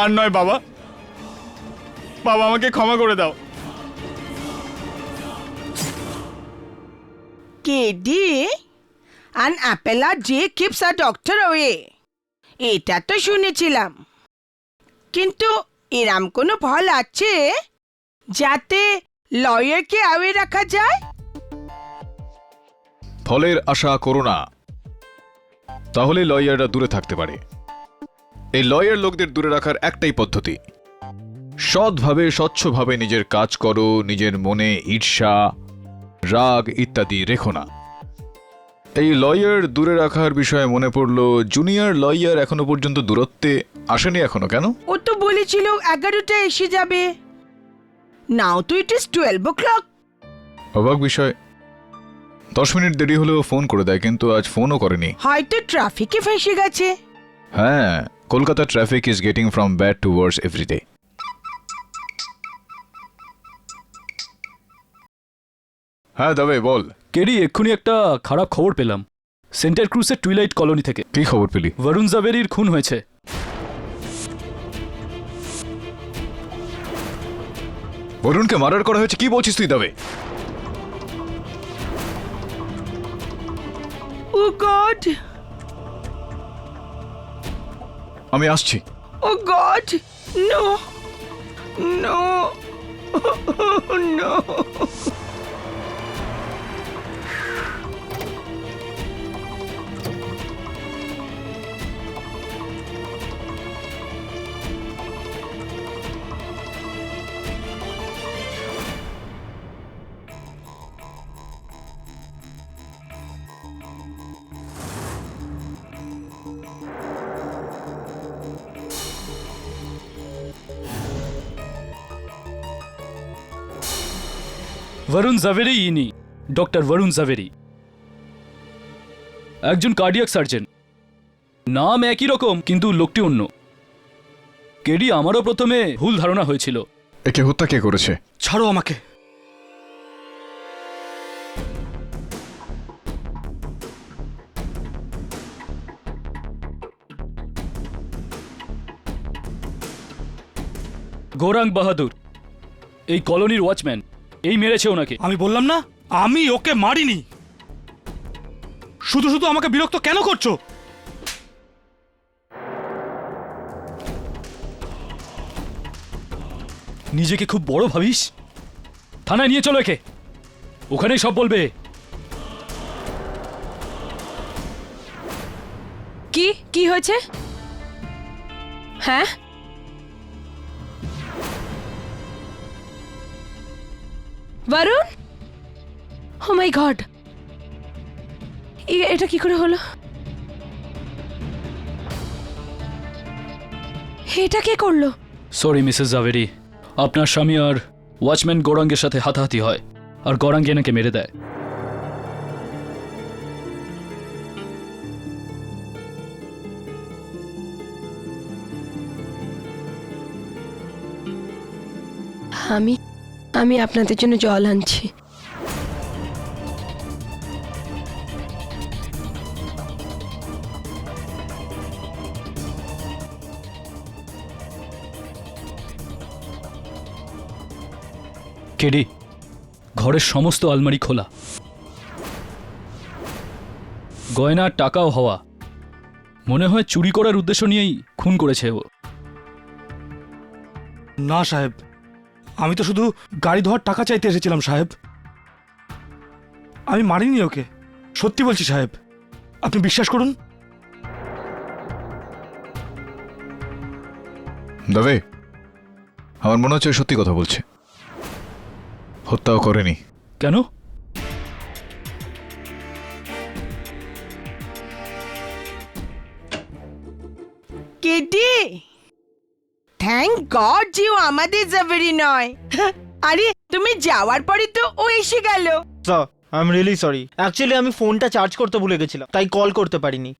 আর নয় বাবা, বাবা আমাকে ক্ষমা করে দাও। KD, an appella J keeps a doctor away. এটা তো শুনেছিলাম, কিন্তু এরম কোনো ফল আছে যাতে লয়ারকে অ্যাওয়ে রাখা যায়? ফলের আশা করো না, তাহলে লয়াররা দূরে থাকতে পারে। এই লয়ার লোকদের দূরে রাখার একটাই পদ্ধতি, সৎভাবে স্বচ্ছভাবে নিজের কাজ করো, নিজের মনে ঈর্ষা রাগ ইত্যাদি রেখো না। এই লয়ার দূরে রাখার বিষয়ে মনে পড়লো, জুনিয়র লয়ার এখনো পর্যন্ত দূরত্বে আসেনি এখনো, কেন? ও তো বলেছিল 11টায় এসে যাবে। নাও তো ইট ইজ 12 o'clock। অবাক বিষয়, 10 মিনিট দেরি হলেও ফোন করে দেয়, কিন্তু আজ ফোনও করেনি। হয়তো ট্রাফিকে ফেঁসে গেছে। হ্যাঁ, Kolkata traffic is getting from bad to worse every day. হ্যাঁ দাবে বল। কেডি, এক্ষুনি একটা খারাপ খবর পেলাম সেন্টার ক্রুজের টুইলাইট কলোনি থেকে। কি খবর পেলি? বরুণ জাভেরির খুন হয়েছে। বরুণকে মার্ডার করা হয়েছে? কি বলছিস তুই দাবে? ও গড, আমি আসছি। Oh God, no no no. Varun Zaveri ইনি ডক্টর বরুণ জাভেরি, একজন কার্ডিয়াক সার্জন। নাম একই রকম কিন্তু লোকটি অন্য। কেডি, আমারও প্রথমে ভুল ধারণা হয়েছিল। একে হত্যা কে করেছে? ছাড়ো আমাকে। গৌরাঙ্গ বাহাদুর, এই কলোনির ওয়াচম্যান, এই মেরেছে ওনাকে। আমি বললাম না আমি ওকে মারিনি। শুধু শুধু আমাকে বিরক্ত কেন করছো? নিজেকে খুব বড় ভাবিস? থানায় নিয়ে চলো একে, ওখানেই সব বলবে। কি কি হয়েছে? হ্যাঁ, বরুণ, ও মাই গড, এটা কি করে হলো? এটা কে করলো? সরি মিসেস জাভেরি, আপনার স্বামী আর ওয়াচম্যান গৌরাঙ্গের সাথে হাতাহাতি হয়, আর গৌরাঙ্গ এনাকে মেরে দেয়। আমি আপনাদের জন্য জল আনছি। কেডি, ঘরের সমস্ত আলমারি খোলা, গয়না টাকাও হওয়া। মনে হয় চুরি করার উদ্দেশ্য নিয়েই খুন করেছে ও। না সাহেব, আমি তো শুধু গাড়ি ধোয়ার টাকা চাইতে এসেছিলাম সাহেব। আমি মারিনি ওকে, সত্যি বলছি সাহেব, আপনি বিশ্বাস করুন। দাবে, আমার মনে হচ্ছে সত্যি কথা বলছে, হত্যাও করেনি। কেন? কেডি, থ্যাংক গড যে ও আমাদের জাভেরি নয়। আরে তুমি যাওয়ার পরে তো ও এসে গেল। Sir, I am really sorry. Actually আমি ফোনটা চার্জ করতে ভুলে গেছিলাম, তাই কল করতে পারিনি।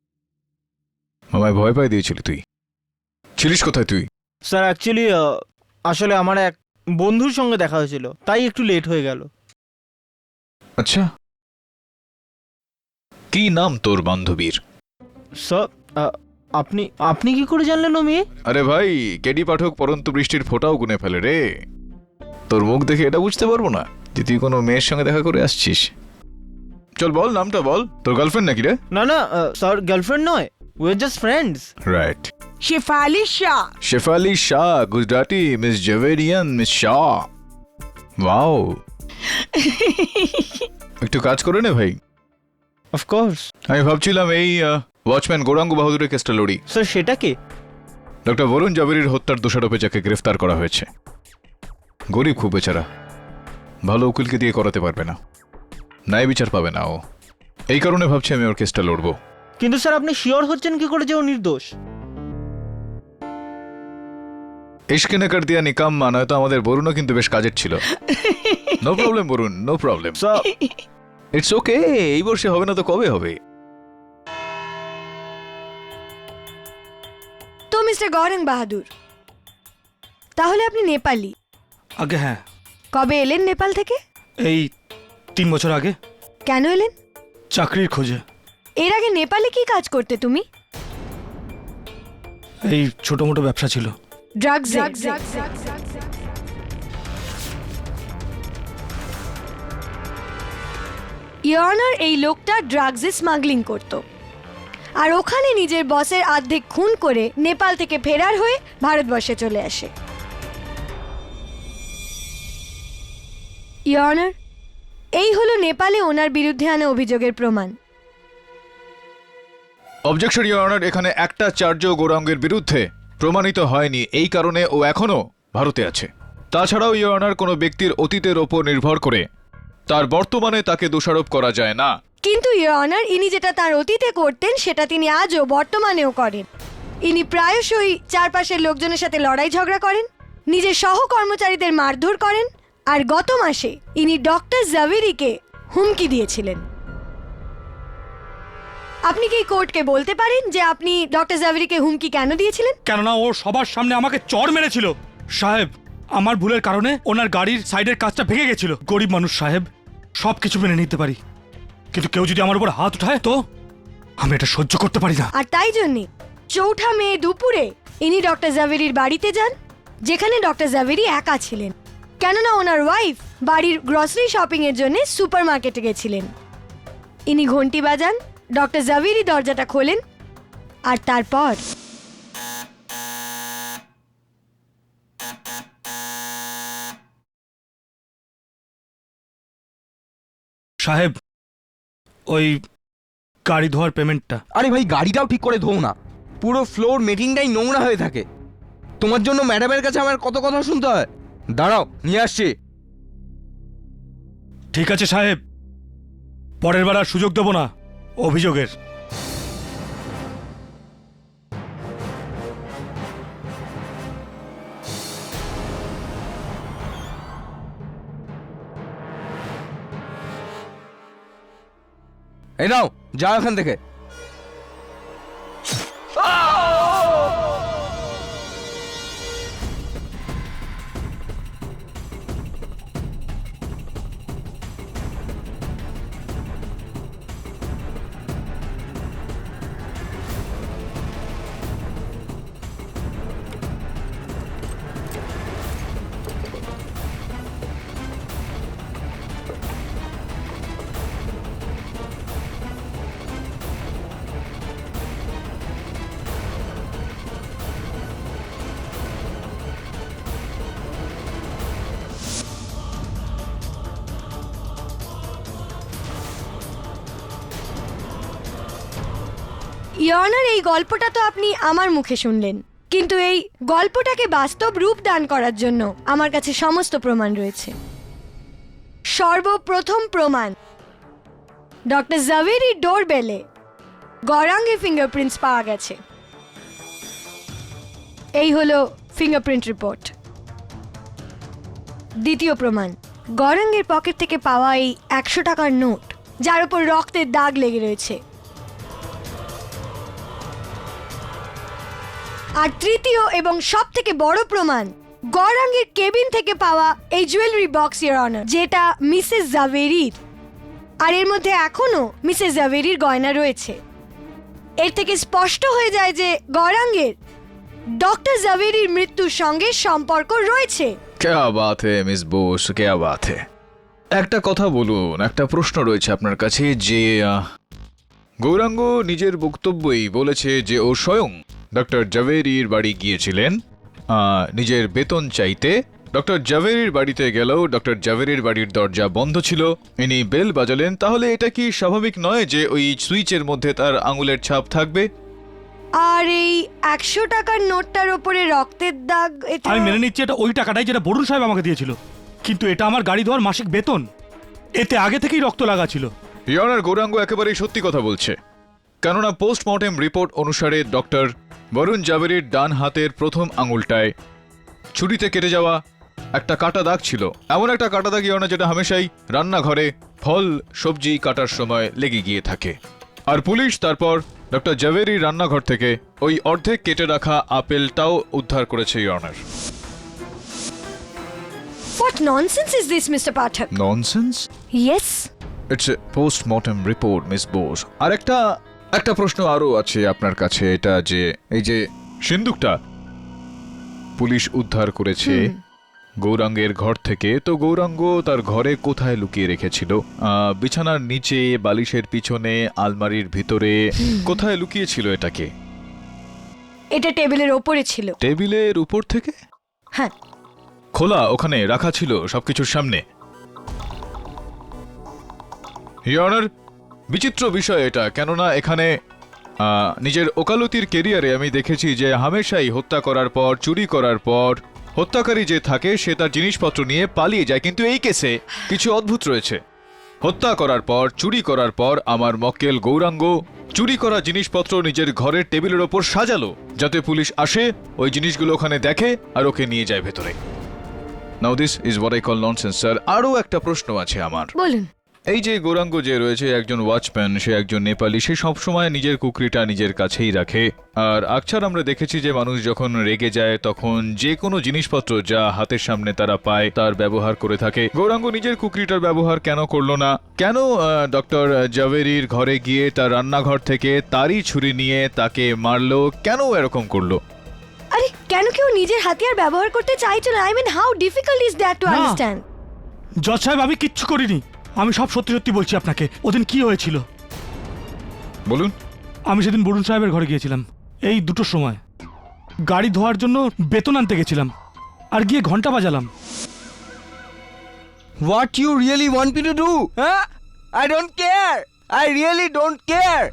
আমায় ভয় পাই দিয়েছিলি তুই। ছিলিস কোথায় তুই? স্যার অ্যাকচুয়ালি আসলে আমার এক বন্ধুর সঙ্গে দেখা হয়েছিল, তাই একটু লেট হয়ে গেল। আচ্ছা, কি নাম তোর বান্ধবীর? স্যার আপনি আপনি কি করে জানলেন ও মেয়ে? আরে ভাই, কেডি পাঠক পরন্তু বৃষ্টির ফোঁটাও গুনে ফেলে রে। তোর মুখ দেখে এটা বুঝতে পারবো না যে তুই কোনো মেয়ের সঙ্গে দেখা করে আসছিস। চল বল, নামটা বল। তোর গার্লফ্রেন্ড নাকি রে? না না স্যার, গার্লফ্রেন্ড নয়, we are just friends. Right. Shefali Shah. Shefali Shah, Gujarati miss Xaverian miss Shah. Wow, একটু কাজ করে নে ভাই। অফকোর্স আমি ভাবছিলাম এই ওয়াচম্যান গৌরাঙ্গ বাহাদুরের কেসটা লড়ি। স্যার, সেটা কে? ডক্টর বরুণ জাভেরির হত্যার দোষারোপে যাকে গ্রেফতার করা হয়েছে। গরিব খুব বেচারা, ভালো উকিলকে দিয়ে করাতে পারবে না, ন্যায় বিচার পাবে না ও। এই কারণে ভাবছি আমি ওর কেসটা লড়বো। কিন্তু স্যার, আপনি শিওর হচ্ছেন কি করে যে ও নির্দোষ? ইশকে নে কর দিয়া নিকাম্মা, নয়তো আমাদের বরুণও কিন্তু বেশ কাজের ছিল। No problem Varun, no problem. Sir, it's okay, এই বর্ষে হবে না তো কবে হবে? তো মিস্টার গৌরাঙ্গ বাহাদুর, তাহলে আপনি নেপালি। আগে হ্যাঁ, কবে এলেন নেপাল থেকে? এই 3 বছর আগে। কেন এলেন? চাকরির খোঁজে। এর আগে নেপালে কি কাজ করতে তুমি? এই ছোট মোটো ব্যবসা ছিল। ড্রাগস। ইয়র্নার এই লোকটা ড্রাগসে স্মাগলিং করত, আর ওখানে নিজের বসের অর্ধেক খুন করে নেপাল থেকে ফেরার হয়ে ভারতবর্ষে চলে আসে। ইয়র্নার, এই হলো নেপালে ওনার বিরুদ্ধে আনা অভিযোগের প্রমাণ। অবজেকশন ইওর অনার, এখানে একটা চার্জও গৌরাঙ্গের বিরুদ্ধে প্রমাণিত হয়নি, এই কারণে ও এখনো ভারতে আছে। তাছাড়াও ইওর অনার কোনো ব্যক্তির অতীতের ওপর নির্ভর করে তার বর্তমানে তাকে দোষারোপ করা যায় না। কিন্তু ইয়র্নার, ইনি যেটা তার অতীতে করতেন সেটা তিনি আজও বর্তমানেও করেন। ইনি প্রায়শই চারপাশের লোকজনের সাথে লড়াই ঝগড়া করেন, নিজের সহকর্মচারীদের মারধর করেন, আর গত মাসে ইনি ডক্টর জাভেরিকে হুমকি দিয়েছিলেন। আপনি কি কোর্টকে বলতে পারেন যে আপনি ডক্টর জাভেরিকে হুমকি কেন দিয়েছিলেন? কেননা ও সবার সামনে আমাকে চড় মেরেছিল। সাহেব, আমার ভুলের কারণে ওনার গাড়ির সাইডের কাঁচটা ভেঙে গেছিল। গরিব মানুষ সাহেব, সব কিছু মেনে নিতে পারি, কিন্তু কেউ যদি আমার উপর হাত উঠায় তো আমি এটা সহ্য করতে পারি না। আর তাই জন্যে 4 মে দুপুরে ইনি ডক্টর জাভেরির বাড়িতে যান, যেখানে ডক্টর জাভেরি একা ছিলেন, কেননা ওনার ওয়াইফ বাড়ির গ্রসারি শপিং এর জন্য সুপার মার্কেটে গেছিলেন। ইনি ঘন্টি বাজান, ডক্টর জাভেরি দরজাটা খোলেন, আর তারপর সাহেব, ওই গাড়ি ধোয়ার পেমেন্টটা। আরে ভাই, গাড়িটাও ঠিক করে ধোও না, পুরো ফ্লোর মেটিংটাই নোংরা হয়ে থাকে। তোমার জন্য ম্যাডামের কাছে আমার কত কথা শুনতে হয়। দাঁড়াও, নিয়ে আসছি। ঠিক আছে সাহেব, পরের বার আর সুযোগ দেব না অভিযোগের। এই নাও, যাও এখান থেকে। ইয়র্নার, এই গল্পটা তো আপনি আমার মুখে শুনলেন, কিন্তু এই গল্পটাকে বাস্তব রূপ দান করার জন্য আমার কাছে সমস্ত প্রমাণ রয়েছে। সর্বপ্রথম প্রমাণ, ডক্টর জাভেরির ডোরবেলে গৌরাঙ্গের ফিঙ্গারপ্রিন্টস পাওয়া গেছে। এই হলো ফিঙ্গারপ্রিন্ট রিপোর্ট। দ্বিতীয় প্রমাণ, গৌরাঙ্গের পকেট থেকে পাওয়া এই 100 টাকার নোট, যার উপর রক্তের দাগ লেগে রয়েছে। আর তৃতীয় এবং সব থেকে বড় প্রমাণ, গৌরাঙ্গের কেবিন থেকে পাওয়া এই জুয়েলারি বক্স, ইওর অনার, যেটা মিসেস জাভেরির, আর এর মধ্যে এখনো মিসেস জাভেরির গয়না রয়েছে। এর থেকে স্পষ্ট হয়ে যায় যে গৌরাঙ্গের ডক্টর জাভেরির মৃত্যুর সঙ্গে সম্পর্ক রয়েছে। ক্যা বাত হে মিস বোস, ক্যা বাত হে। একটা কথা বলুন, একটা প্রশ্ন রয়েছে আপনার কাছে যে গৌরাঙ্গ নিজের বক্তব্যই বলেছে যে ও স্বয়ং ডক্টর জাভেরির বাড়ি গিয়েছিলেন নিজের বেতন চাইতে। ডক্টর জাভেরির বাড়িতে গেলেও ডক্টর জাভেরির বাড়ির দরজা বন্ধ ছিল, ইনি বেল বাজালেন। তাহলে এটা কি স্বাভাবিক নয় যে ওই সুইচের মধ্যে তার আঙুলের ছাপ থাকবে? আর এই 100 টাকার নোটটার ওপরে রক্তের দাগ, এটা আমি মেনে নিচ্ছি এটা ওই টাকাটাই যেটা বরুণ সাহেব আমাকে দিয়েছিল, কিন্তু এটা আমার গাড়ি ধোয়ার মাসিক বেতন, এতে আগে থেকেই রক্ত লাগা ছিল। ইয়নার, গৌরাঙ্গ একেবারেই সত্যি কথা বলছে, কেননা পোস্টমর্টেম রিপোর্ট অনুসারে ডক্টর বরুণ জাভেরির ডান হাতের প্রথম আঙুলটায় ছুরিতে কেটে যাওয়া একটা কাটা দাগ ছিল, এমন একটা কাটা দাগ ইয়না যেটা হামেশাই রান্নাঘরে ফল সবজি কাটার সময় লেগে গিয়ে থাকে। আর পুলিশ তারপর ডক্টর জাভেরির রান্নাঘর থেকে ওই অর্ধেক কেটে রাখা আপেলটাও উদ্ধার করেছে ইয়নার। What nonsense is this, Mr. Pathak? Nonsense? Yes. It's a postmortem report, miss Bose. আর একটা প্রশ্ন আরও আছে আপনার কাছে, এটা যে এই যে সিন্দুকটা পুলিশ উদ্ধার করেছে গৌরাঙ্গের ঘর থেকে, তো গৌরাঙ্গ তার ঘরে কোথায় লুকিয়ে রেখেছিল? বিছানার নিচে, বালিশের পিছনে, আলমারির ভিতরে, কোথায় লুকিয়েছিল এটাকে? এটা টেবিলের ওপরে ছিল। টেবিলের উপর থেকে? হ্যাঁ। খোলা ওখানে রাখা ছিল সবকিছুর সামনে? ইয়নার, বিচিত্র বিষয় এটা, কেননা এখানে নিজের ওকালতির কেরিয়ারে আমি দেখেছি যে হামেশাই হত্যা করার পর, চুরি করার পর হত্যাকারী যে থাকে সে তার জিনিসপত্র নিয়ে পালিয়ে যায়, কিন্তু এই কেসে কিছু অদ্ভুত রয়েছে। হত্যা করার পর, চুরি করার পর আমার মক্কেল গৌরাঙ্গ চুরি করা জিনিসপত্র নিজের ঘরের টেবিলের ওপর সাজালো, যাতে পুলিশ আসে, ওই জিনিসগুলো ওখানে দেখে আর ওকে নিয়ে যায় ভেতরে। Now this is what I call nonsense, sir. আরও একটা প্রশ্ন আছে আমার। বলুন। এই যে গৌরাঙ্গ যে রয়েছে, একজন ওয়াচম্যান, সে একজন নেপালি, সে সবসময় নিজের কুকরিটা নিজের কাছেই রাখে। আর আকছার আমরা দেখেছি যে মানুষ যখন রেগে যায় তখন যে কোনো জিনিসপত্র যা হাতের সামনে তারা পায় তার ব্যবহার করে থাকে। গৌরাঙ্গ নিজের কুকরিটার ব্যবহার কেন করলো না? কেন ডক্টর জাভেরির ঘরে গিয়ে তার রান্নাঘর থেকে তারই ছুরি নিয়ে তাকে মারলো? কেন এরকম করলো? আরে কেন কেউ নিজের হাতিয়ার ব্যবহার করতে চাইছে না? I mean how difficult is that to না। আন্ডারস্ট্যান্ড? জজ সাহেব, আমি কিচ্ছু করিনি, আমি সব সত্যি সত্যি বলছি আপনাকে। ওদিন কি হয়েছিল বলুন। আমি সেদিন বরুণ সাহেবের ঘরে গিয়েছিলাম এই 2টোর সময়, গাড়ি ধোয়ার জন্য বেতন আনতে গেছিলাম, আর গিয়ে ঘন্টা বাজালাম। What you really want me to do? হ্যাঁ, I don't care, I really don't care.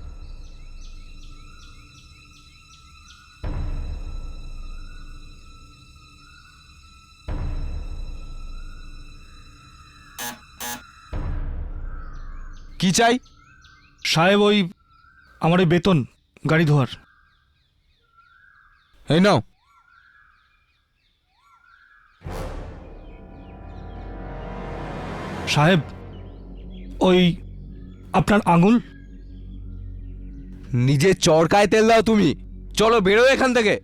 কি চাই? সাহেব, ওই আমার ওই বেতন গাড়ি ধোয়ার। এই নাও। সাহেব, ওই আপনার আঙুল। নিজের চরকায় তেল দাও তুমি। চলো বেরো এখান থেকে।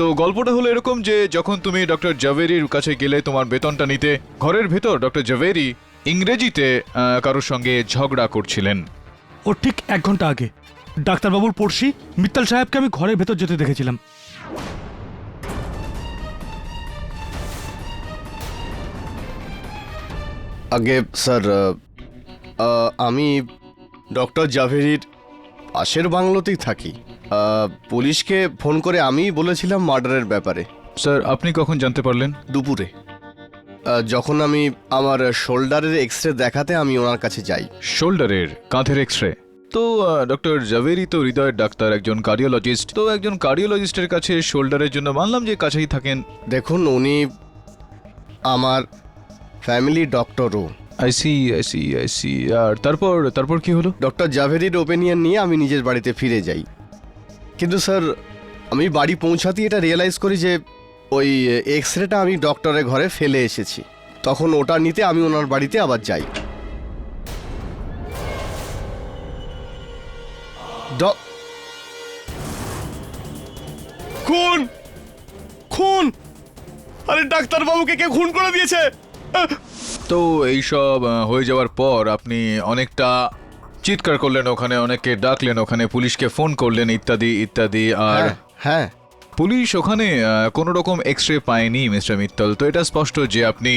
তো গল্পটা হলো এরকম যে যখন তুমি ডক্টর জাভেরির কাছে গেলে তোমার বেতনটা নিতে, ঘরের ভেতর ডক্টর জাভেরি ইংরেজিতে কারোর সঙ্গে ঝগড়া করছিলেন। ও ঠিক 1 ঘন্টা আগে ডাক্তারবাবুর পড়শি মিত্তাল সাহেবকে আমি ঘরের ভেতর যেতে দেখেছিলাম। আগে স্যার, আমি ডক্টর জাভেরির পাশের বাংলোতেই থাকি। পুলিশকে ফোন করে আমি বলেছিলাম মার্ডারের ব্যাপারে। স্যার, আপনি কখন জানতে পারলেন? দুপুরে যখন আমি আমার শোল্ডারের এক্স রে দেখাতে আমি ওনার কাছে যাই। শোল্ডারের, কাঁধের এক্স রে? তো ডক্টর জাভেরি তো হৃদয়ের ডাক্তার, একজন কার্ডিওলজিস্ট, তো একজন কার্ডিওলজিস্টের কাছে শোল্ডারের জন্য মানলাম যে কাছেই থাকেন। দেখুন, উনি আমার ফ্যামিলি ডক্টরও। I see. আর তারপর কি হলো? ডক্টর জাভেরির ওপিনিয়ন নিয়ে আমি নিজের বাড়িতে ফিরে যাই, কিন্তু স্যার আমি বাড়ি পৌঁছাতেই এটা রিয়েলাইজ করি যে ওই এক্স রেটা আমি ডক্টরের ঘরে ফেলে এসেছি। তখন ওটা নিতে আমি ওনার বাড়িতে আবার যাই। খুন খুন আরে ডাক্তারবাবুকে কে খুন করে দিয়েছে? তো এইসব হয়ে যাওয়ার পর আপনি অনেকটা চিৎকার করলেন, ওখানে অনেককে ডাকলেন, ওখানে পুলিশকে ফোন করলেন, ইত্যাদি ইত্যাদি। আর হ্যাঁ, পুলিশ ওখানে কোনো রকম এক্স রে পায়নি মিস্টার মিত্তল। তো এটা স্পষ্ট যে আপনি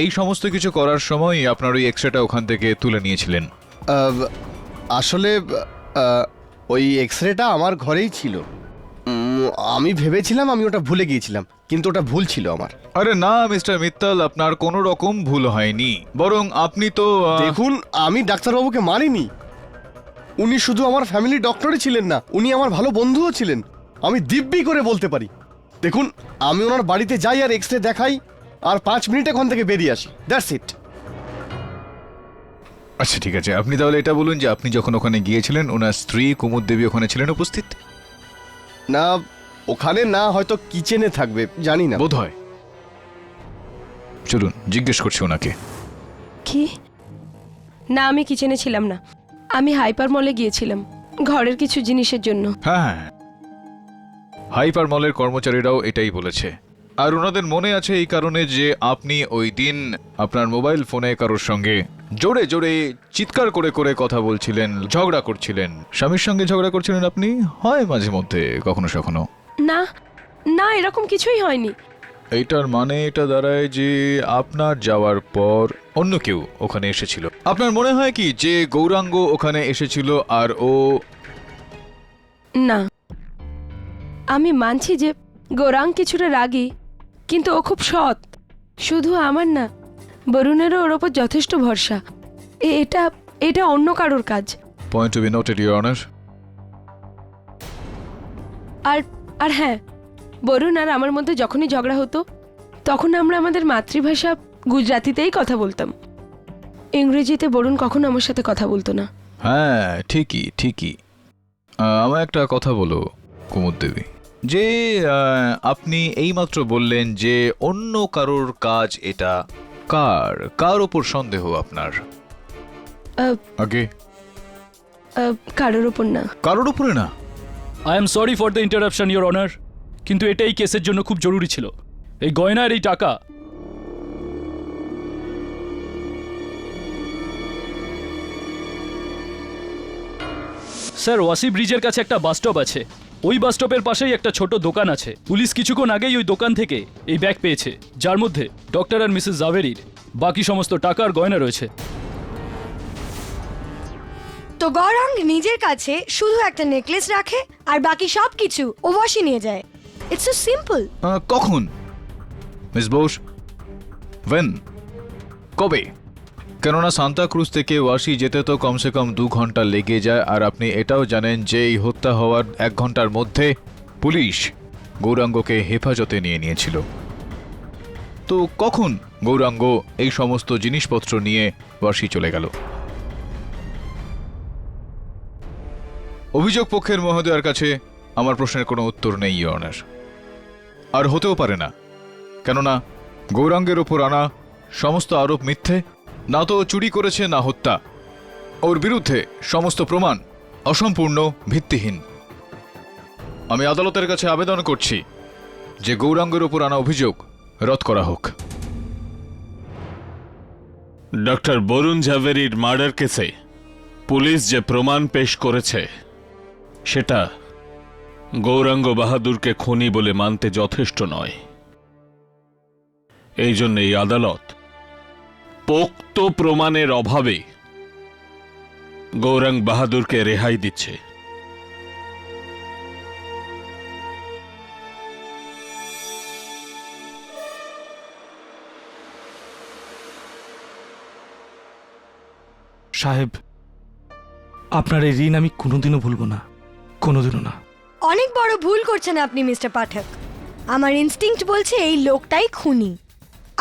এই সমস্ত কিছু করার সময় আপনার ওই এক্স রেটা ওখান থেকে তুলে নিয়েছিলেন। আসলে ওই এক্সরেটা আমার ঘরেই ছিল। আমি ভেবেছিলাম আমি ওটা ভুলে গিয়েছিলাম, কিন্তু ওটা ভুল ছিল আমার। আরে না মিস্টার মিত্তল, আপনার কোনো রকম ভুল হয়নি, বরং আপনি তো দেখুন, আমি ডাক্তারবাবুকে মারিনি। উনি শুধু আমার ফ্যামিলি ডক্টরই ছিলেন না, উনি আমার ভালো বন্ধুও ছিলেন। আমি দিব্যি করে বলতে পারি। দেখুন, আমি ওনার বাড়িতে যাই আর এক্সরে দেখাই, আর 5 মিনিট ওখান থেকে বেরিয়ে আসি। That's it. আচ্ছা ঠিক আছে, আপনি তাহলে এটা বলুন যে আপনি যখন ওখানে গিয়েছিলেন ওনার স্ত্রী কুমুদ দেবী ওখানে ছিলেন উপস্থিত? না, ওখানে না, হয়তো কিচেনে থাকবে, জানি না। বোধ হয়। চলুন জিজ্ঞেস করছি ওনাকে। কি? না, আমি কিচেনে ছিলাম না। আমি হাইপার মলে গিয়েছিলাম ঘরের কিছু জিনিসের জন্য। হ্যাঁ, হাইপার মলের কর্মচারীরাও এটাই বলেছে। আর ওনাদের মনে আছে এই কারণে যে আপনি ওই দিন আপনার মোবাইল ফোনে কারোর সঙ্গে জোরে জোরে চিৎকার করে করে কথা বলছিলেন, ঝগড়া করছিলেন। স্বামীর সঙ্গে ঝগড়া করছিলেন আপনি? হয় মাঝে মধ্যে, কখনো কখনো। না না, এরকম কিছুই হয়নি। এইটার মানে এটা দাঁড়ায় যে আপনার যাওয়ার পর অন্য কেউ ওখানে এসেছিল। আপনার মনে হয় কি যে গৌরাঙ্গ ওখানে এসেছিল আর ও? না, আমি মানছি যে গৌরাঙ্গ কিছুটা রাগী, কিন্তু ও খুব সৎ। শুধু আমার না, বরুণেরও ওর ওপর যথেষ্ট ভরসা। এটা এটা অন্য কারোর কাজ। Point to be noted, your honour. আর আর হ্যাঁ, বরুণ আর আমার মধ্যে যখনই ঝগড়া হতো, তখন আমরা আমাদের মাতৃভাষা গুজরাতিতেই কথা বলতাম। ইংরেজিতে বরুণ কখনো আমার সাথে কথা বলতো না। হ্যাঁ, ঠিকই ঠিকই। আমার একটা কথা বলো কুমুদ দেবী, যে আপনি এইমাত্র বললেন যে অন্য কারোর কাজ এটা। কার ওপর সন্দেহ আপনার? আগে কারোর ওপর না। কারোর উপরে না? I am sorry for the interruption your honour, কিন্তু এটা এই কেসের জন্য খুব জরুরি ছিল। এই গয়নার এই টাকা। স্যার, ওয়াসি ব্রিজের কাছে একটা বাস স্টপ আছে। ওই বাস স্টপের পাশেই একটা ছোট দোকান আছে। পুলিশ কিছুক্ষণ আগেই ওই দোকান থেকে এই ব্যাগ পেয়েছে, যার মধ্যে ডক্টর আর মিসেস জাভেরির বাকি সমস্ত টাকা আর গয়না রয়েছে। তো গৌরাঙ্গ নিজের কাছে শুধু একটা নেকলেস রাখে আর বাকি সব কিছু ও ওয়াশি নিয়ে যায়। It's so simple. কখন মিস বোস? ওয়েন? কবে? কেননা সান্তা ক্রুজ থেকে ওয়াশি যেতে তো কমসে কম 2 ঘন্টা লেগে যায়। আর আপনি এটাও জানেন যে এই হত্যা হওয়ার 1 ঘন্টার মধ্যে পুলিশ গৌরাঙ্গকে হেফাজতে নিয়ে নিয়েছিল। তো কখন গৌরাঙ্গ এই সমস্ত জিনিসপত্র নিয়ে ওয়াশি চলে গেল? অভিযোগ পক্ষের মহোদয়ের কাছে আমার প্রশ্নের কোনো উত্তর নেই, ইওর অনার। আর হতেও পারে না, কেননা গৌরাঙ্গের ওপর আনা সমস্ত আরোপ মিথ্যে। না তো চুরি করেছে, না হত্যা। ওর বিরুদ্ধে সমস্ত প্রমাণ অসম্পূর্ণ, ভিত্তিহীন। আমি আদালতের কাছে আবেদন করছি যে গৌরাঙ্গের ওপর আনা অভিযোগ রদ করা হোক। ডক্টর বরুণ ঝাভেরির মার্ডার কেসে পুলিশ যে প্রমাণ পেশ করেছে সেটা গৌরাঙ্গ বাহাদুরকে খুনি বলে মানতে যথেষ্ট নয়। এই জন্য এই আদালত পোক্ত প্রমাণের অভাবে গৌরাঙ্গ বাহাদুরকে রেহাই দিচ্ছে। সাহেব, আপনার এই ঋণ আমি কোনোদিনও ভুলবো না, কোনোদিনও না। অনেক বড় ভুল করছেন আপনি মিস্টার পাঠক। আমার ইনস্টিংক্ট বলছে এই লোকটাই খুনি,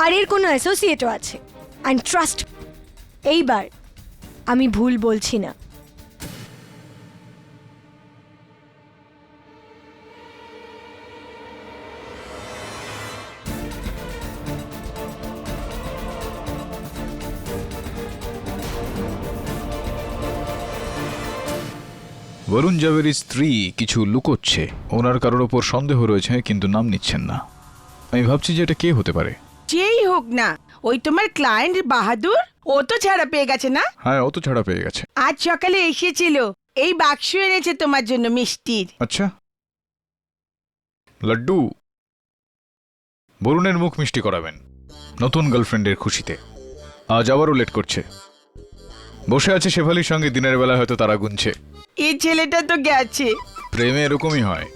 আর এর কোনো অ্যাসোসিয়েটও আছে। অ্যান্ড ট্রাস্ট, এইবার আমি ভুল বলছি না। বরুণ জাভেরির স্ত্রী কিছু লুকোচ্ছে। ওনার কারোর ওপর সন্দেহ রয়েছে, কিন্তু নাম নিচ্ছেন না। আমি ভাবছি যে এটা কে হতে পারে। যেই হোক না, ওই তোমার ক্লায়েন্ট বাহাদুর, ও তো ছাড়া পেয়ে গেছে না? হ্যাঁ, ও তো ছাড়া পেয়ে গেছে। আজ সকালে এসেছিল, এই বাক্স এনেছে তোমার জন্য মিষ্টির। আচ্ছা, লাড্ডু, বরুণের মুখ মিষ্টি করাবেন নতুন গার্লফ্রেন্ডের খুশিতে। আজ আবারও লেট করছে, বসে আছে শেফালির সঙ্গে, দিনের বেলা হয়তো তারা গুনছে। এই ছেলেটা তো গেছে। প্রেমে এরকমই হয়।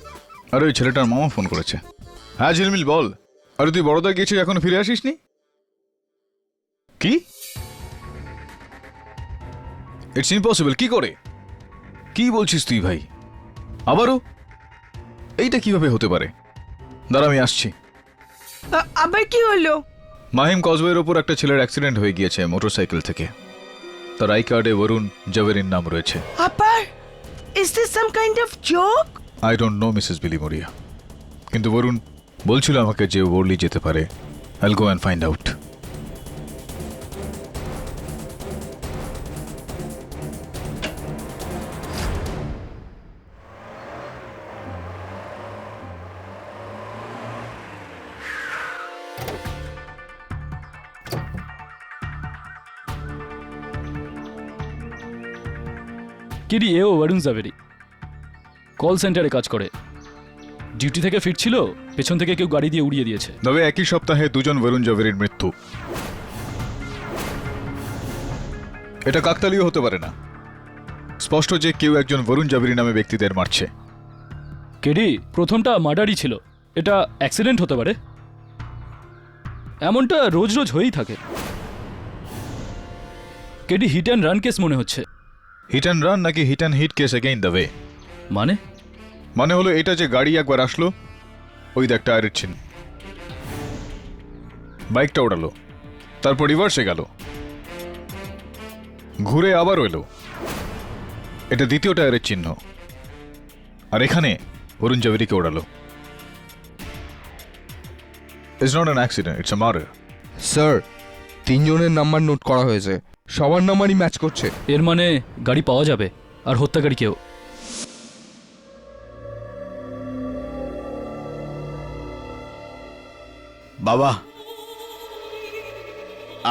আর ওই ছেলেটার মামা ফোন করেছে। হ্যাঁ ঝিলমিল বল। আরে তুই বড়দা গেছিস, এখনো ফিরে আসিসনি? কি? It's impossible. কি করে? কি বলছিস তুই ভাই? আবারও? এইটা কিভাবে হতে পারে? দাঁড়া, আমি আসছি। আবার কি হলো? মাহিম কজওয়ের ওপর একটা ছেলের অ্যাক্সিডেন্ট হয়ে গিয়েছে মোটরসাইকেল থেকে। তার আই কার্ডে বরুণ জাভেরির নাম রয়েছে। আবার? Is this some kind of joke? I don't know Mrs Bilimoria, কিন্তু বরুণ বলছিল আমাকে যে ওরলি যেতে পারে। I'll go and find out. কিরি, এও বরুণ জাভেরি, কল সেন্টারে কাজ করে। ডিউটি থেকে ফিরছিল, পেছন থেকে কেউ গাড়ি দিয়ে উড়িয়ে দিয়েছে। তবে একই সপ্তাহে দুজন বরুণ জাভেরির মৃত্যু। এটা কাকতালীয় হতে পারে না। স্পষ্ট যে কেউ একজন বরুণ জাভেরি নামে ব্যক্তিদের মারছে। কেডি, প্রথমটা মার্ডারই ছিল, এটা অ্যাক্সিডেন্ট হতে পারে। এমনটা রোজ রোজ হয়েই থাকে। KD, hit and run case মনে হচ্ছে। হিট অ্যান্ড রান নাকি hit and hit case again the way? মানে হলো এটা যে গাড়ি একবার আসলো, ওই দেখ টায়ারের চিহ্ন, বাইকটা ওড়ালো, তারপর রিভার্সে গেল, ঘুরে আবারও এলো, এটা দ্বিতীয় টায়ারের চিহ্ন। আর এখানে বরুণ জাভেরিকে ওড়ালো। It's not an accident, it's a murder. Sir, 3 জনের নাম্বার নোট করা হয়েছে, সবার নাম্বারই ম্যাচ করছে। এর মানে গাড়ি পাওয়া যাবে, আর হত্যাকারী কেউ। বাবা,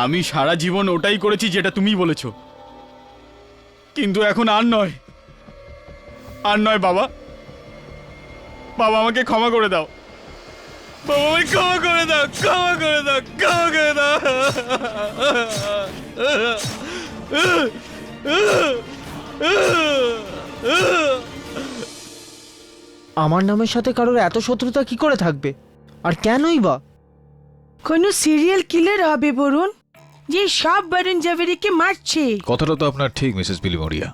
আমি সারা জীবন ওটাই করেছি যেটা তুমি বলেছো, কিন্তু এখন আর নয়, আর নয় বাবা। বাবা, আমাকে ক্ষমা করে দাও। বাবা, আমাকে ক্ষমা করে দাও, ক্ষমা করে দাও, ক্ষমা করে দাও। আমার নামের সাথে কারোর এত শত্রুতা কি করে থাকবে, আর কেনই বা? কোনো সিরিয়াল কিলার হবে বরুণ, যে সব বরুণ জাভেরিকে মারছে। কথাটা তো আপনার ঠিক মিসেস বিলিমোরিয়া।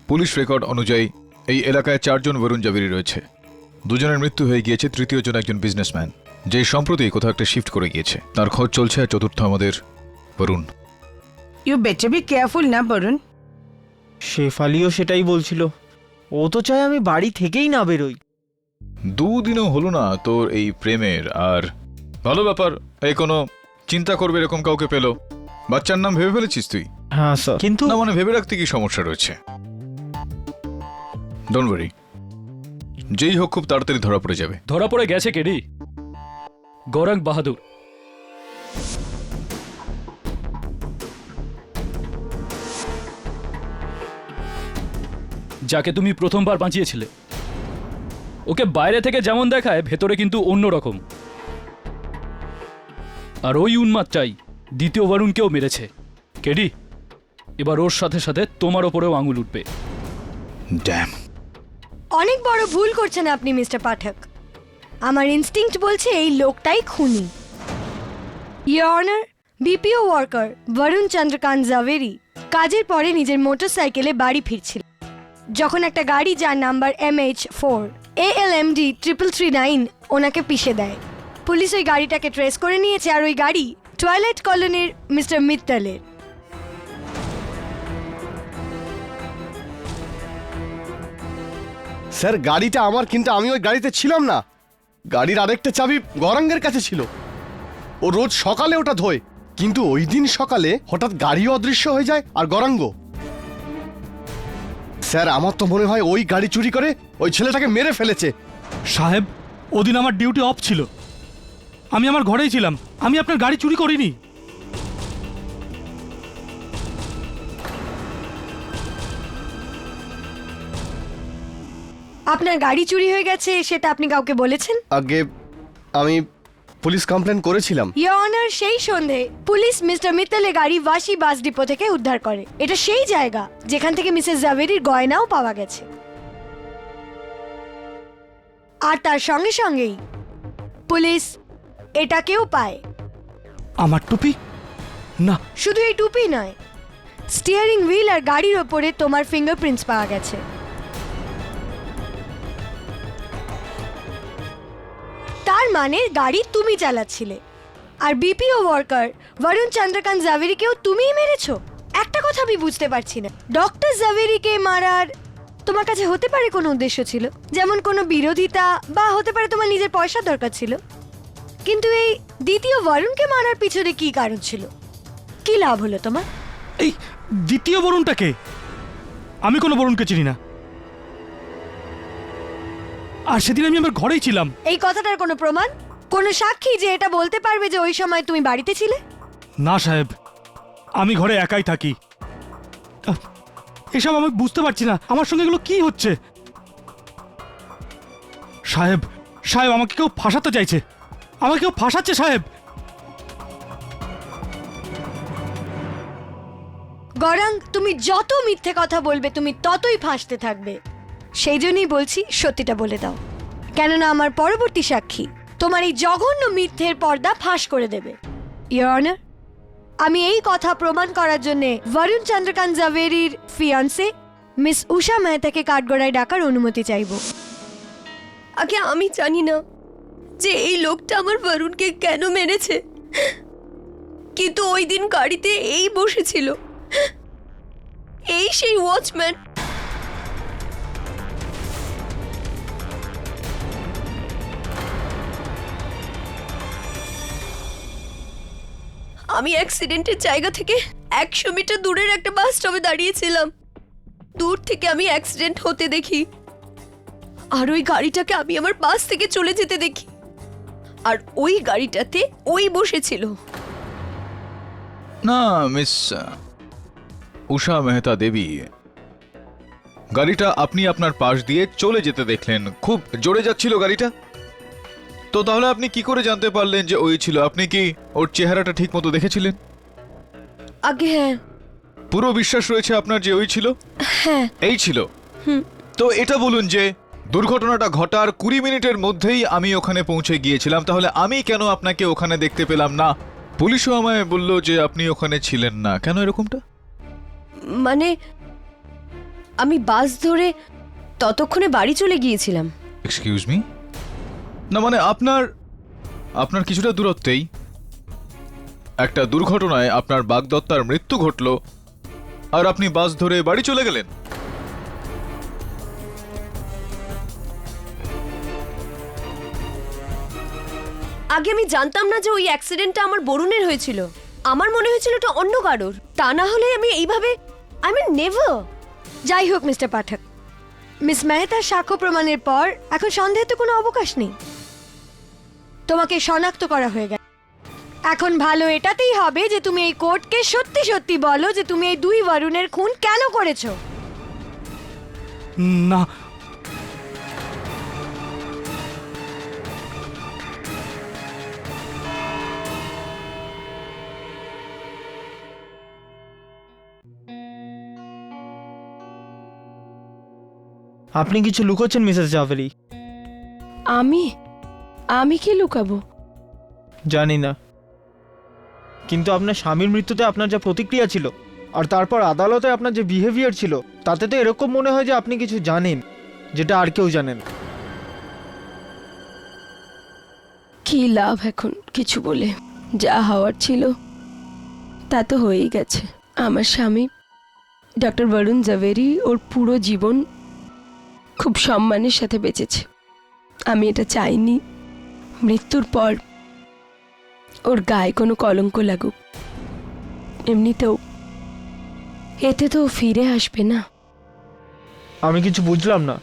পুলিশ রেকর্ড অনুযায়ী এই এলাকায় 4 জন বরুণ জাভেরি রয়েছে। 2 জনের মৃত্যু হয়ে গিয়েছে, তৃতীয় জন একজন বিজনেসম্যান, যে সম্প্রতি কোথাও একটা শিফট করে গিয়েছে, তার খোঁজ চলছে। আর চতুর্থ আমাদের Varun. You better be careful না বরুণ। শেফালিও সেটাই বলছিল, ও তো চায় আমি বাড়ি থেকেই না বেরোই। 2 দিনও হলো না তোর এই প্রেমের, আর ভালো ব্যাপার, এই কোনো চিন্তা করবে এরকম কাউকে পেলো। বাচ্চার নাম ভেবে ফেলেছিস তুই? হ্যাঁ স্যার, কিন্তু না মানে ভেবে রাখতে কি সমস্যা রয়েছে? ডোন্ট ওয়ারি, যেই হোক খুব তাড়াতাড়ি ধরা পড়ে যাবে। ধরা পড়ে গেছে কেডি, গৌরাঙ্গ বাহাদুর। যাকে তুমি প্রথমবার বাঁচিয়েছিলে। ওকে বাইরে থেকে যেমন দেখায়, ভেতরে কিন্তু অন্য রকম। আর ওই উন্মাদটাই দ্বিতীয় বরুণকেও মেরেছে। কেডি, এবার ওর সাথে সাথে তোমার ওপরেও আঙুল উঠবে। ড্যাম। অনেক বড় ভুল করছেন আপনি মিস্টার পাঠক। আমার ইনস্টিংক্ট বলছে এই লোকটাই খুনি। Your honour, BPO worker Varun Chandrakant Javeri কাজের পরে নিজের মোটরসাইকেলে বাড়ি ফিরছিল, যখন একটা গাড়ি যার নাম্বার MH4 ALMD 3339 ওনাকে পিষে দেয়। পুলিশ ওই গাড়িটাকে ট্রেস করে নিয়েছে, আর ওই গাড়ি টয়লেট কলোনির মিস্টার মিত্তলের। স্যার, গাড়িটা আমার, কিন্তু আমি ওই গাড়িতে ছিলাম না। গাড়ির আরেকটা চাবি গৌরাঙ্গের কাছে ছিল। ও রোজ সকালে ওটা ধোয়, কিন্তু ওই দিন সকালে হঠাৎ গাড়িও অদৃশ্য হয়ে যায়, আর গৌরাঙ্গ। স্যার, আমার তো মনে হয় ওই গাড়ি চুরি করে ওই ছেলেটাকে মেরে ফেলেছে। সাহেব, ওদিন আমার ডিউটি অফ ছিল, আমি আমার ঘরেই ছিলাম, আমি আপনার গাড়ি চুরি করিনি। আপনার গাড়ি চুরি হয়ে গেছে সেটা আপনি কাউকে বলেছেন? আগে আমি পুলিশ কমপ্লেন করেছিলাম। ইয়োর অনার, সেই সন্ধে পুলিশ মিস্টার মিত্তলের গাড়ি ওয়াশি বাস ডিপো থেকে উদ্ধার করে। এটা সেই জায়গা যেখান থেকে মিসেস জাভেরির গয়নাও পাওয়া গেছে। আর তার সঙ্গে সঙ্গেই পুলিশ এটাকেও পায়। আমার টুপি? না। শুধু এই টুপি নয়, স্টিয়ারিং হুইল আর গাড়ির ওপরে তোমার ফিঙ্গারপ্রিন্টস পাওয়া গেছে। তার মানে গাড়ি তুমি চালাচ্ছিলে। আর বিপিও ওয়ার্কার বরুণ চন্দ্রকান্ত জাভেরিকেও তুমিই মেরেছো। একটা কথা আমি বুঝতে পারছি না, ডক্টর জাভেরিকে মারার তোমার কাছে হতে পারে কোনো উদ্দেশ্য ছিল, যেমন কোনো বিরোধিতা, বা হতে পারে তোমার নিজের পয়সার দরকার ছিল, কিন্তু এই দ্বিতীয় বরুণকে মারার পিছনে কি কারণ ছিল? কি লাভ হলো তোমার? এই দ্বিতীয় বরুণটাকে? আমি কোনো বরুণকে চিনি না। আর সেদিন আমি আমার ঘরেই ছিলাম। এই কথাটার কোনো প্রমাণ, কোনো সাক্ষী যে এটা বলতে পারবে যে ওই সময় তুমি বাড়িতে ছিলে? না সাহেব, আমি ঘরে একাই থাকি। এসব আমি বুঝতে পারছি না, আমার সঙ্গে এগুলো কি হচ্ছে? সাহেব, সাহেব আমাকে কেউ ফাঁসাতে চাইছে, আমাকে কেউ ফাঁসাচ্ছে সাহেব। গৌরাঙ্গ, তুমি যত মিথ্যে কথা বলবে তুমি ততই ফাঁসতে থাকবে। সেই জন্যই বলছি, সত্যিটা বলে দাও, কেননা আমার পরবর্তী সাক্ষী তোমার এই জঘন্য মিথ্যের পর্দা ফাঁস করে দেবে। ইয়োর অনার, আমি এই কথা প্রমাণ করার জন্য বরুণ চন্দ্রকান্ত জাভেরির ফিয়ান্সে মিস উষা মেহতাকে কাঠগড়ায় ডাকার অনুমতি চাইব। আগে আমি জানি না যে এই লোকটা আমার বরুণকে কেন মেরেছে, কিন্তু ওই দিন গাড়িতে এই বসেছিল, এই সেই ওয়াচম্যান। আমি অ্যাক্সিডেন্টের জায়গা থেকে 100 মিটার দূরের একটা বাস স্টপে দাঁড়িয়েছিলাম। দূর থেকে আমি অ্যাক্সিডেন্ট হতে দেখি, আর ওই গাড়িটাকে আমি আমার পাশ থেকে চলে যেতে দেখি, আর ওই গাড়িটাতে ওই বসেছিল। না মিস উষা মেহতা দেবী, গাড়িটা আপনি আপনার পাশ দিয়ে চলে যেতে দেখলেন, খুব জোরে যাচ্ছিল গাড়িটা। তো তাহলে আপনি কি করে জানতে পারলেন যে ওই ছিল? আপনি কি ওর চেহারাটা ঠিক মতো দেখেছিলেন? আগে হ্যাঁ। পুরো বিশ্বাস রয়েছে আপনার যে ওই ছিল? হ্যাঁ। এই ছিল? তো এটা বলুন যে দুর্ঘটনাটা ঘটার 20 মিনিটের মধ্যেই আমি ওখানে পৌঁছে গিয়েছিলাম, তাহলে আমি কেন আপনাকে ওখানে দেখতে পেলাম না? পুলিশও আমায় বলল যে আপনি ওখানে ছিলেন না। কেন এরকমটা? মানে আমি বাস ধরে ততক্ষণে বাড়ি চলে গিয়েছিলাম। Excuse me? না মানে আপনার কিছুটা দূরত্বেই একটা দুর্ঘটনায় আপনার বাগদত্তার মৃত্যু ঘটলো, আর আপনি বাস ধরে বাড়ি চলে গেলেন। আগে আমি জানতাম না যে ওই অ্যাক্সিডেন্টটা আমার বরুণের হয়েছিল। আমার মনে হয়েছিল এটা অন্য কারোর, তা না হলে আমি এইভাবে আই মিন নেভার। যাই হোক মিস্টার পাঠক, মিস মেহতার সাক্ষ্য প্রমাণের পর এখন সন্দেহের তো কোনো অবকাশ নেই। তোমাকে শনাক্ত করা হয়ে গেছে। এখন ভালো এটাতেই হবে যে তুমি এই কোর্টকে সত্যি সত্যি বলো যে তুমি এই দুই বরুণের খুন কেন করেছো। না, আপনি কিছু লুকোচ্ছেন মিসেস জাভেরি। আমি আমি কি লুকাবো? জানি না, কিন্তু আপনার স্বামীর মৃত্যুতে আপনার যা প্রতিক্রিয়া ছিল, আর তারপর আদালতে আপনার যে বিহেভিয়ার ছিল, তাতে তো এরকম মনে হয় যে আপনি কিছু জানেন যেটা আর কেউ জানেন। কি লাভ এখন কিছু বলে? যা হওয়ার ছিল তা তো হয়েই গেছে। আমার স্বামী ডক্টর বরুণ জাভেরি ওর পুরো জীবন খুব সম্মানের সাথে বেঁচেছে। আমি এটা চাইনি মৃত্যুর পর ওর গায়ে কোনো কলঙ্ক লাগুক। এমনিতেও এতে তো ফিরে আসবে না। আমি কিছু বুঝলাম না।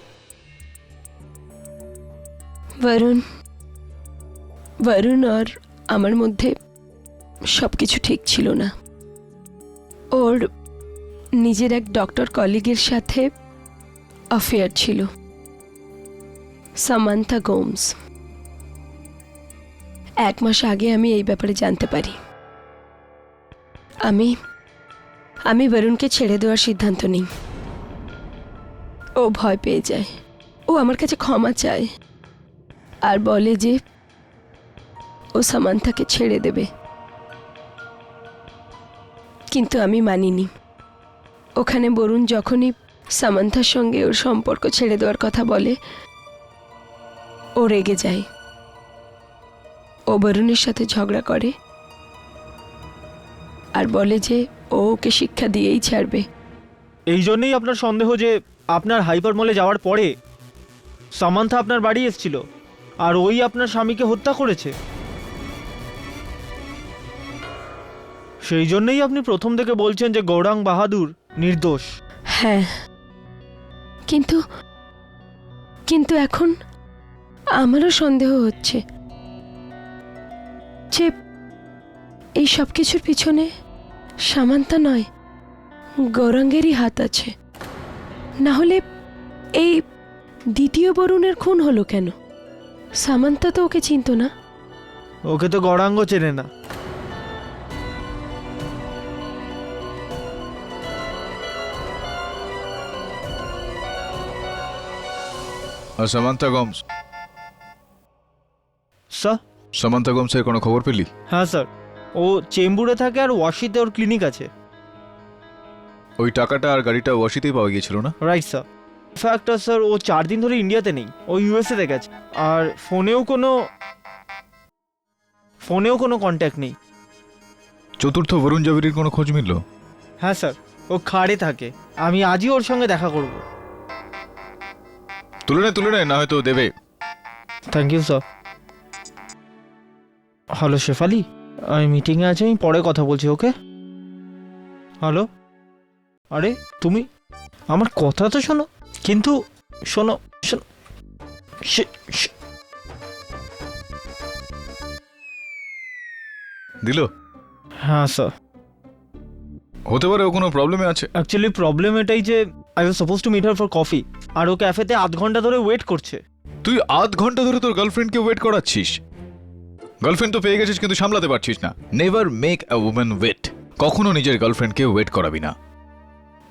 বরুণ, বরুণ আর আমার মধ্যে সব কিছু ঠিক ছিল না। ওর নিজের এক ডক্টর কলিগের সাথে অ্যাফেয়ার ছিল, সামান্থা গোমস। 1 মাস আগে আমি এই ব্যাপারে জানতে পারি। আমি বরুণকে ছেড়ে দেওয়ার সিদ্ধান্ত নিই। ও ভয় পেয়ে যায়, ও আমার কাছে ক্ষমা চায় আর বলে যে ও সামান্থাকে ছেড়ে দেবে, কিন্তু আমি মানিনি। ওখানে বরুণ যখনই সামান্থার সঙ্গে ওর সম্পর্ক ছেড়ে দেওয়ার কথা বলে, ও রেগে যায়। ও বরুণের সাথে ঝগড়া করে আর বলে যে ও ওকে শিক্ষা দিয়েই ছাড়বে। এই জন্যই আপনার সন্দেহ যে আপনার হাইপার মলে যাওয়ার পরে সামান্থা আপনার বাড়ি এসেছিল আর ওই আপনার স্বামীকে হত্যা করেছে। সেই জন্যই আপনি প্রথম থেকে বলছেন যে গৌরাঙ্গ বাহাদুর নির্দোষ। হ্যাঁ, কিন্তু এখন আমারও সন্দেহ হচ্ছে যে এই সব কিছুর পিছনে সামান্থা নয়, গৌরাঙ্গেরই হাত আছে। না হলে এই দ্বিতীয় বরুণের খুন হলো কেন? সামান্থা তো ওকে চিনত না। ওকে তো গৌরাঙ্গ চেনে না। আর সামান্থা গোমস, স্যার? সামান্থা গোমসের কোনো খবর পেলি? হ্যাঁ স্যার, ও চেম্বুরে থাকে আর ওয়াশিতে ওর ক্লিনিক আছে। ওই টাকাটা আর গাড়িটা ওয়াশিতেই পাওয়া গিয়েছিল না? Right sir. ইনফ্যাক্ট স্যার ও 4 দিন ধরে ইন্ডিয়াতে নেই, ও ইউএসএতে গেছে। আর ফোনেও কোনো কন্ট্যাক্ট নেই। চতুর্থ বরুণ জাভেরির কোনো খোঁজ মিলল? হ্যাঁ স্যার, ও খাড়ে থাকে। আমি আজই ওর সঙ্গে দেখা করব। তুলে নে, না হয়তো দেবে। Thank you sir. Hello Shefali, আমি মিটিংয়ে আছি, আমি পরে কথা বলছি, ওকে? হ্যালো? আরে তুমি আমার কথা তো শোনো, কিন্তু শোনো শোনো। দিল? হ্যাঁ স্যার। হতে পারে ও কোনো প্রবলেমে আছে। অ্যাকচুয়ালি প্রবলেম এটাই যে I was suppose to meet her for coffee, আর ও ক্যাফেতে 8 ঘন্টা ধরে ওয়েট করছে। তুই 8 ঘন্টা ধরে তোর গার্লফ্রেন্ডকে ওয়েট করাচ্ছিস? গার্লফ্রেন্ড তো পেয়ে গেছিস কিন্তু সামলাতে পারছিস না। Never make a woman wait. কখনো নিজের গার্লফ্রেন্ডকে ওয়েট করাবি না।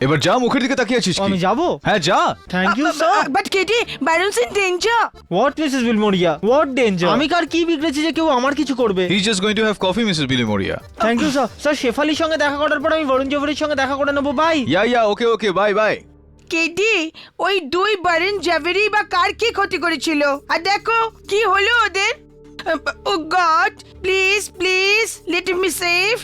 এবার যা, মুখের দিকে তাকিয়ে আছিস। আমি যাবো? হ্যাঁ যা। Thank you sir. But Katie, Varun's in danger. What Mrs Bilimoria, what danger? আমি কার কি বিগড়েছি যে কেউ আমার কিছু করবে? He is just going to have coffee Mrs Bilimoria. Thank you sir. Sir শেফালির সঙ্গে দেখা করার পর আমি বরুণ জাভেরির সঙ্গে দেখা করে নেবো। Bye. Yeah okay bye bye. KD, ওই 2 বরুণ জাভেরি বা কার কি ক্ষতি করেছিল? আর দেখো কি হলো ওদের। Oh God, please let me save.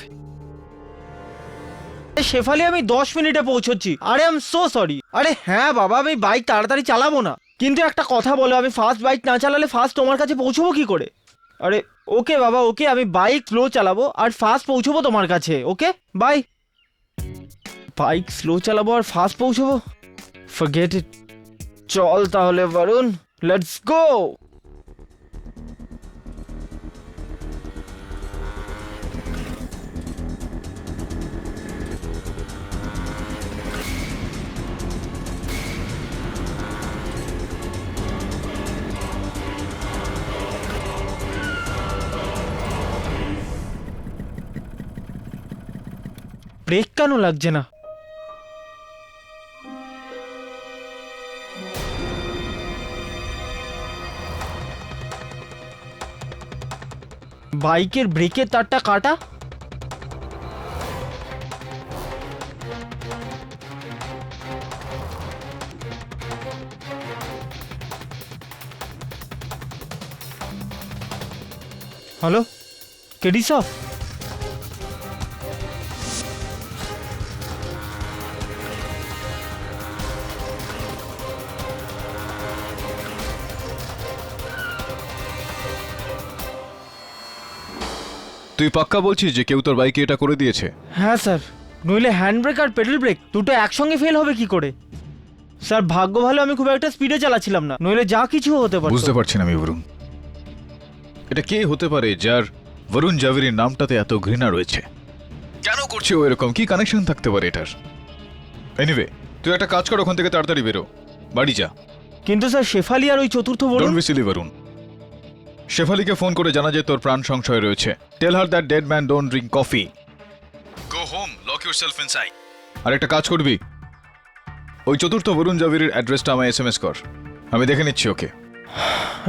Shefali, আমি 10 মিনিটে পৌঁছচ্ছি। আরে আই এম সো সরি। আরে হ্যাঁ বাবা, আমি বাইক তাড়াতাড়ি চালাবো না, কিন্তু একটা কথা বলো, আমি ফাস্ট বাইক না চালালে ফাস্ট তোমার কাছে পৌঁছবো কি করে? আরে ওকে বাবা, ওকে, আমি বাইক স্লো চালাবো আর ফাস্ট পৌঁছবো তোমার কাছে। Okay bye. বাইক স্লো চালাবো আর ফাস্ট পৌঁছবো? Forget it. চল তাহলে বরুণ, লেটস গো। ব্রেক কেন লাগছে না? বাইকের ব্রেকের তারটা কাটা। হ্যালো কেডি সাহ, তুই পাক্কা বলছিস যে কেউ তোর বাইকে এটা করে দিয়েছে? হ্যাঁ স্যার, নইলে হ্যান্ড ব্রেক আর পেডেল ব্রেক দুটো একসঙ্গে ফেল হবে কি করে? স্যার ভাগ্য ভালো আমি খুব একটা স্পিডে চালাচ্ছিলাম না, নইলে যা কিছু হতে পারে। বুঝতে পারছি না আমি বরুণ, এটা কে হতে পারে যার বরুণ জাভেরির নামটাতে এত ঘৃণা রয়েছে? কেন করছে ও এরকম? কি কানেকশন থাকতে পারে এটার? এনিওয়ে, তুই একটা কাজ কর, ওখান থেকে তাড়াতাড়ি বেরো, বাড়ি যা। কিন্তু স্যার শেফালি আর ওই চতুর্থ don't Barun. Be silly Barun. শেফালিকে ফোন করে জানা যে তোর প্রাণ সংশয় রয়েছে। Tell her that dead man don't drink coffee. Go home, lock yourself inside. আর একটা কাজ করবি, ওই চতুর্থ বরুণ জাভেরির অ্যাড্রেসটা আমায় এসএমএস কর, আমি দেখে নিচ্ছি ওকে।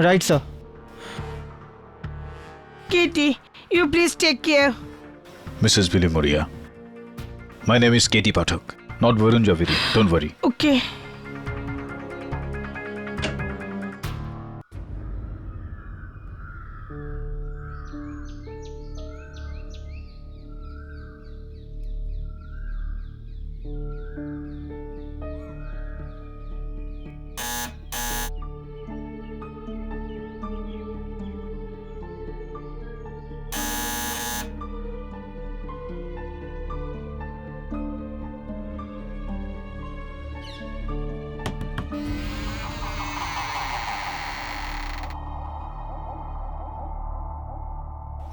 Right sir. Katie, you please take care. Mrs. Billy Moria, my name is Katie Pathak, not Varun Javeri. Don't worry. Okay.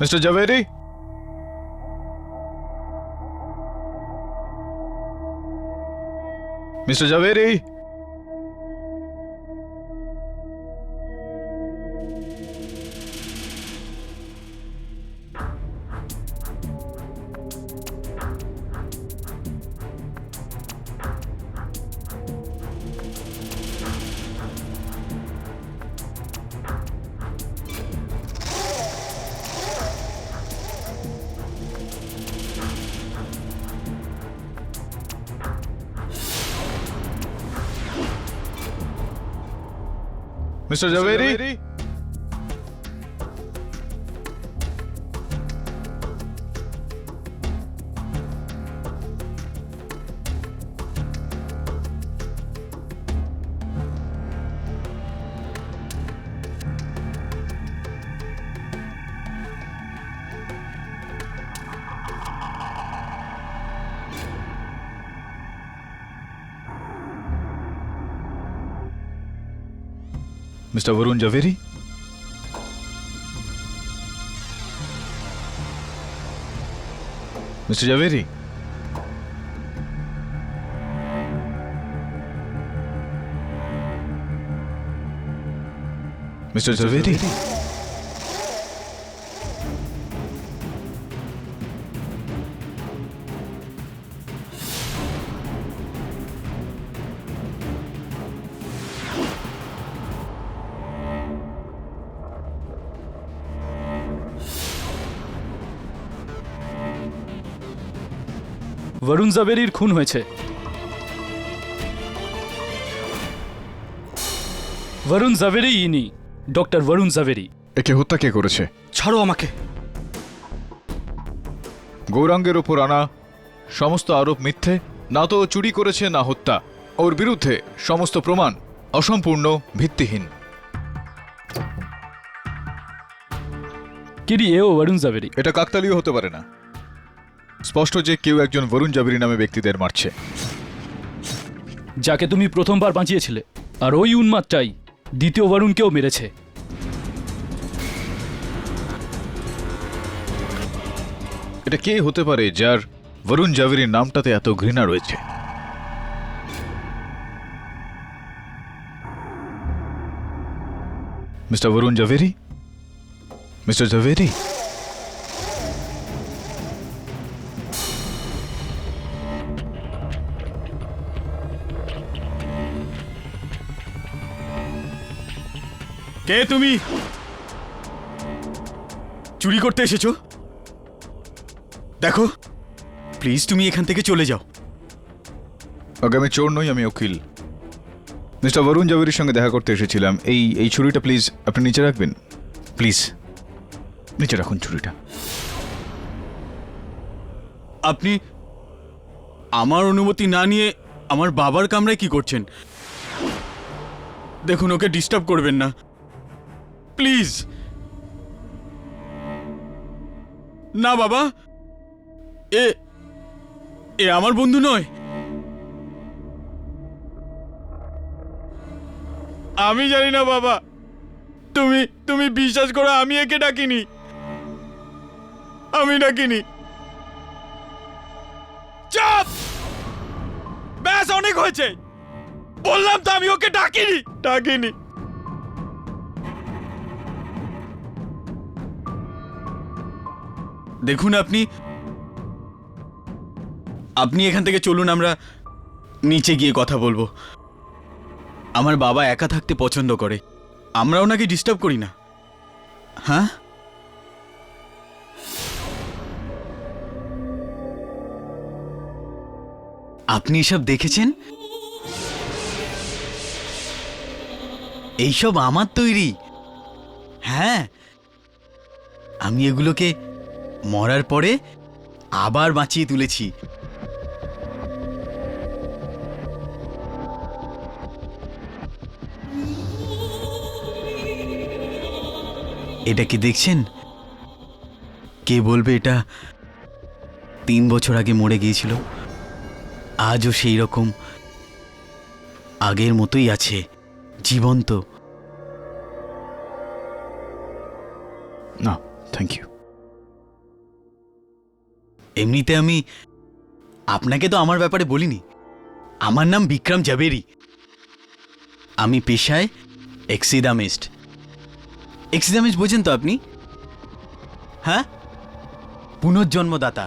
Mr. Javeri? Mr. Javeri? Mr. Javeri? Mr. Varun Javeri? Mr. Javeri? Mr. Javeri? Barun জাভেরির খুন হয়েছে। বরুণ জাভেরি ইনি doctor Barun Jhaveri. একে হত্যা কে করেছে? ছাড়ো আমাকে। গৌরাঙ্গের ওপর আনা সমস্ত আরোপ মিথ্যে, না তো ও চুরি করেছে না হত্যা। ওর বিরুদ্ধে সমস্ত প্রমাণ অসম্পূর্ণ, ভিত্তিহীন। কিরি এও বরুণ জাভেরি। এটা কাকতালীয় হতে পারে না, স্পষ্ট যে কেউ একজন বরুণ জাভেরি নামে ব্যক্তিদের মারছে। যাকে তুমি প্রথমবার বাঁচিয়েছিলে, আর ওই উন্মাদটাই দ্বিতীয় বরুণকেও মেরেছে। এটা কে হতে পারে যার বরুণ জাভেরির নামটাতে এত ঘৃণা রয়েছে? মিস্টার বরুণ জাভেরি? মিস্টার জাভেরি? কে তুমি? চুরি করতে এসেছো? দেখো, প্লিজ তুমি এখান থেকে চলে যাও। আগে আমি চোর নই, আমি উকিল। মিস্টার বরুণ জাভেরির সঙ্গে দেখা করতে এসেছিলাম। এই ছুরিটা প্লিজ আপনি নিচে রাখবেন। প্লিজ নিচে রাখুন ছুরিটা। আপনি আমার অনুমতি না নিয়ে আমার বাবার কামরায় কি করছেন? দেখুন, ওকে ডিস্টার্ব করবেন না প্লিজ। না বাবা, এ আমার বন্ধু নয়। আমি জানি না বাবা, তুমি তুমি বিশ্বাস করো, আমি একে ডাকিনি, আমি ডাকিনি। চাপ! ব্যাস, অনেক হয়েছে। বললাম তো আমি ওকে ডাকিনি, ডাকিনি। দেখুন, আপনি আপনি এখান থেকে চলুন, আমরা নিচে গিয়ে কথা বলবো। আমার বাবা একা থাকতে পছন্দ করে, আমরা ওনাকে ডিস্টার্ব করি না। হ্যাঁ, আপনি এসব দেখেছেন? এইসব আমার তৈরি। হ্যাঁ, আমি এগুলোকে মরার পরে আবার বাঁচিয়ে তুলেছি। এটা কি দেখছেন? কে বলবে এটা 3 বছর আগে মরে গিয়েছিল, আজও সেই রকম আগের মতোই আছে, জীবন্ত। না, থ্যাংক ইউ। এমনিতে আমি আপনাকে তো আমার ব্যাপারে বলিনি। আমার নাম বিক্রম জাভেরি। আমি পেশায় এক্সিডামিস্ট। এক্সিডামিস্ট বোঝেন তো আপনি? হ্যাঁ, পুনর্জন্মদাতা।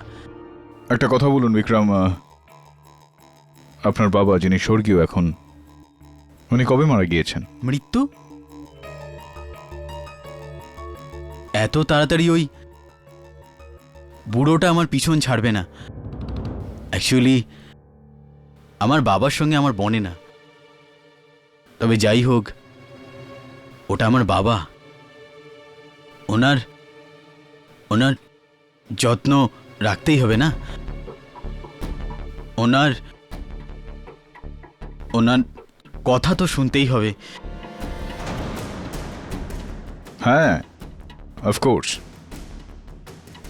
একটা কথা বলুন বিক্রম, আপনার বাবা যিনি স্বর্গীয় এখন, উনি কবে মারা গিয়েছেন? মৃত্যু এত তাড়াতাড়ি ওই বুড়োটা আমার পিছন ছাড়বে না। অ্যাকচুয়ালি আমার বাবার সঙ্গে আমার বনে না, তবে যাই হোক, ওটা আমার বাবা। ওনার ওনার যত্ন রাখতেই হবে না। ওনার ওনার কথা তো শুনতেই হবে। হ্যাঁ, অফকোর্স,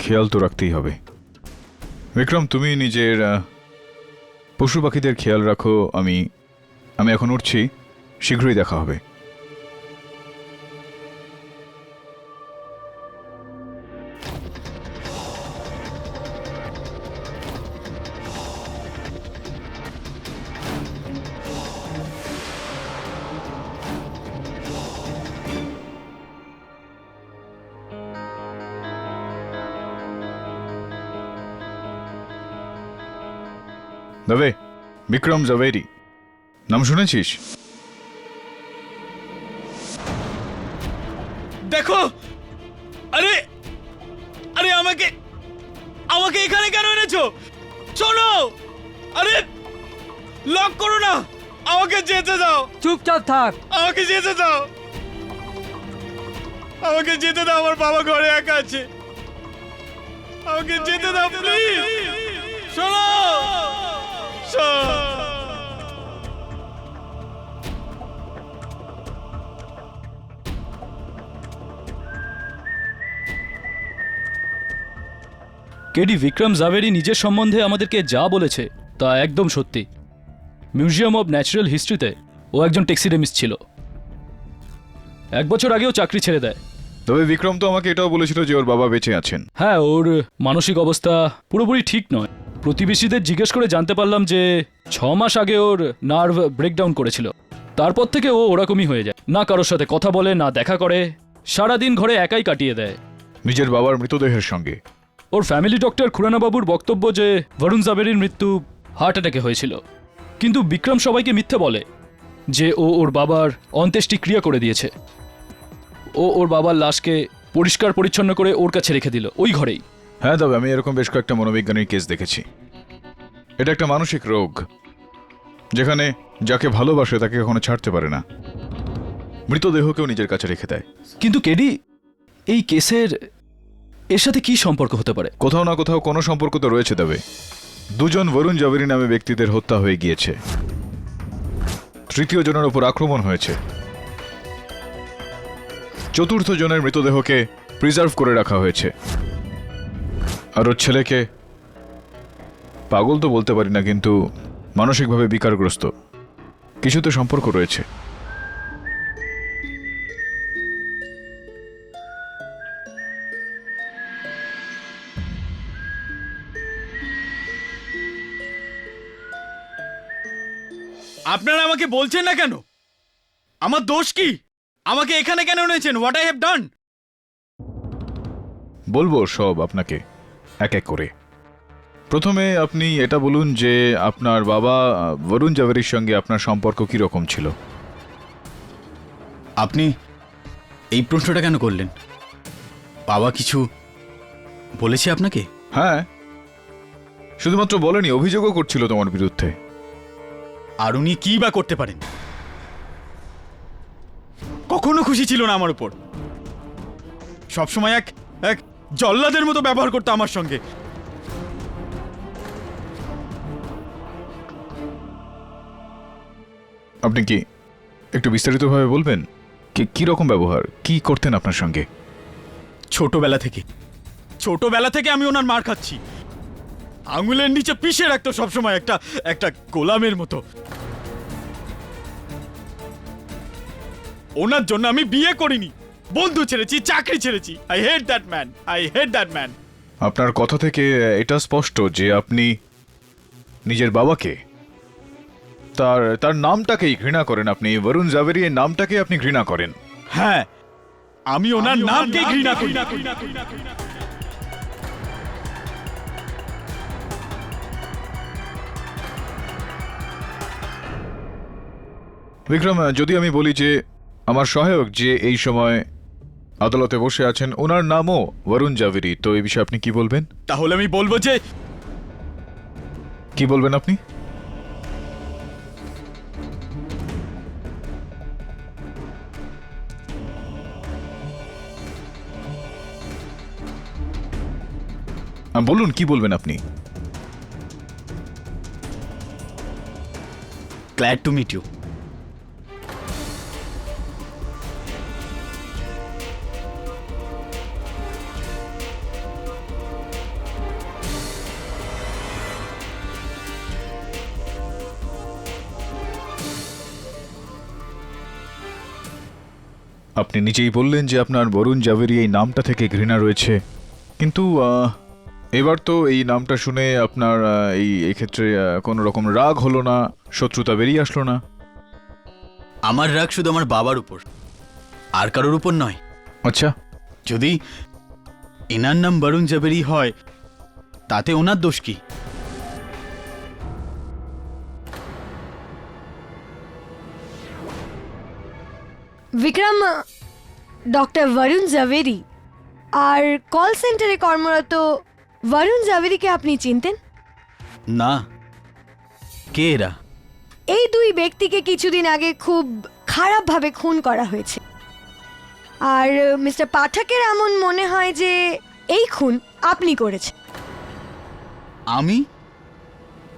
খেয়াল তো রাখতেই হবে। বিক্রম, তুমি নিজের পশু পাখিদের খেয়াল রাখো। আমি এখন উঠছি, শীঘ্রই দেখা হবে। দবে, বিক্রম জাভেরি নাম শুনেছিস? দেখো, আরে আরে আমাকে আমাকে এখানে কেন এনেছো? চলো, আরে লক করো না, আমাকে যেতে দাও। চুপচাপ থাক। আমাকে যেতে দাও, আমাকে যেতে দাও। আমার বাবা ঘরে একা আছে, আমাকে যেতে দাও প্লিজ। শোনো, কেডি, বিক্রম জাভেরি নিজের সম্বন্ধে আমাদেরকে যা বলেছে তা একদম সত্যি। মিউজিয়াম অব ন্যাচারাল হিস্ট্রিতে ও একজন ট্যাক্সিডেমিস্ট ছিল। 1 বছর আগেও চাকরি ছেড়ে দেয়। তবে বিক্রম তো আমাকে এটাও বলেছিল যে ওর বাবা বেঁচে আছেন। হ্যাঁ, ওর মানসিক অবস্থা পুরোপুরি ঠিক নয়। প্রতিবেশীদের জিজ্ঞেস করে জানতে পারলাম যে 6 মাস আগে ওর নার্ভ ব্রেকডাউন করেছিল। তারপর থেকে ও ওরকমই হয়ে যায়, না কারোর সাথে কথা বলে, না দেখা করে, সারাদিন ঘরে একাই কাটিয়ে দেয়। নিজের বাবার মৃতদেহের সঙ্গে। ওর ফ্যামিলি ডক্টর খুরানাবাবুর বক্তব্য যে বরুণ জাভেরির মৃত্যু হার্ট অ্যাটাকে হয়েছিল, কিন্তু বিক্রম সবাইকে মিথ্যে বলে যে ও ওর বাবার অন্ত্যেষ্টিক্রিয়া করে দিয়েছে। ও ওর বাবার লাশকে পরিষ্কার পরিচ্ছন্ন করে ওর কাছে রেখে দিল, ওই ঘরেই। হ্যাঁ, তবে আমি এরকম বেশ কয়েকটা মনোবিজ্ঞানের কেস দেখেছি। এটা একটা মানসিক রোগ, যেখানে যাকে ভালোবাসে তাকে কখনো ছাড়তে পারে না, মৃতদেহকেও নিজের কাছে রেখে দেয়। কিন্তু কেডি, এই কেসের এর সাথে কি সম্পর্ক হতে পারে? কোথাও না কোথাও কোনো সম্পর্ক তো রয়েছে। তবে 2 জন বরুণ জাভেরি নামে ব্যক্তিদের হত্যা হয়ে গিয়েছে, 3য় জনের উপর আক্রমণ হয়েছে, 4র্থ জনের মৃতদেহকে প্রিজার্ভ করে রাখা হয়েছে, আর ওর ছেলেকে পাগল তো বলতে পারি না, কিন্তু মানসিকভাবে বিকারগ্রস্ত। কিছু তো সম্পর্ক রয়েছে। আমাকে বলছেন না কেন? আমার দোষ কি? আমাকে এখানে কেন এনেছেন? What I have done? বলবো সব আপনাকে এক এক করে। প্রথমে আপনি এটা বলুন যে আপনার বাবা বরুণ জাভেরির সঙ্গে আপনার সম্পর্ক কি রকম ছিল? আপনি এই প্রশ্নটা কেন করলেন? বাবা কিছু বলেছে আপনাকে? হ্যাঁ, শুধুমাত্র বলেনি, অভিযোগও করছিল তোমার বিরুদ্ধে। আর উনি কি বা করতে পারেন? কখনো খুশি ছিল না আমার উপর। সবসময় এক এক জল্লাদের মতো ব্যবহার করতো আমার সঙ্গে। আপনি কি একটু বিস্তারিতভাবে বলবেন কি রকম ব্যবহার, কি করতেন আপনার সঙ্গে? ছোটবেলা থেকে আমি ওনার মার খাচ্ছি। আঙুলের নিচে পিষে রাখতো সবসময় একটা একটা গোলামের মতো। ওনার জন্য আমি বিয়ে করিনি, বন্ধু ছেড়েছি, চাকরি ছেড়েছি। I hate that man. আপনার কথা থেকে এটা স্পষ্ট যে আপনি নিজের বাবাকে, তার নামটাকেই ঘৃণা করেন। আপনি বরুণ জাভেরি এর নামটাকে আপনি ঘৃণা করেন। হ্যাঁ, আমি ওনার নামকেই ঘৃণা করি। বিক্রম, যদি আমি বলি যে আমার সহায়ক যে এই সময় আদালতে বসে আছেন, ওনার নামও বরুণ জাভেরি, তো এই বিষয়ে আপনি কি বলবেন? তাহলে আমি বলবো যে কি বলবেন আপনি? বলুন, কি বলবেন আপনি? Glad to meet you. আপনি নিজেই বললেন যে আপনার বরুণ জাভেরি এই নামটা থেকে ঘৃণা রয়েছে, কিন্তু এবার তো এই নামটা শুনে আপনার এই ক্ষেত্রে কোনো রকম রাগ হলো না, শত্রুতা বেরিয়ে আসলো না? আমার রাগ শুধু আমার বাবার উপর, আর কারোর উপর নয়। আচ্ছা, যদি এনার নাম বরুণ জাভেরি হয় তাতে ওনার দোষ কি? বিক্রম, ডক্টর বরুণ জাভেরি আর কল সেন্টারে কর্মরত বরুণ জাভেরিকে আপনি চিনতেন? না, কে এরা? এই দুই ব্যক্তিকে কিছুদিন আগে খুব খারাপভাবে খুন করা হয়েছে। আর মিস্টার পাঠকের এমন মনে হয় যে এই খুন আপনি করেছেন। আমি?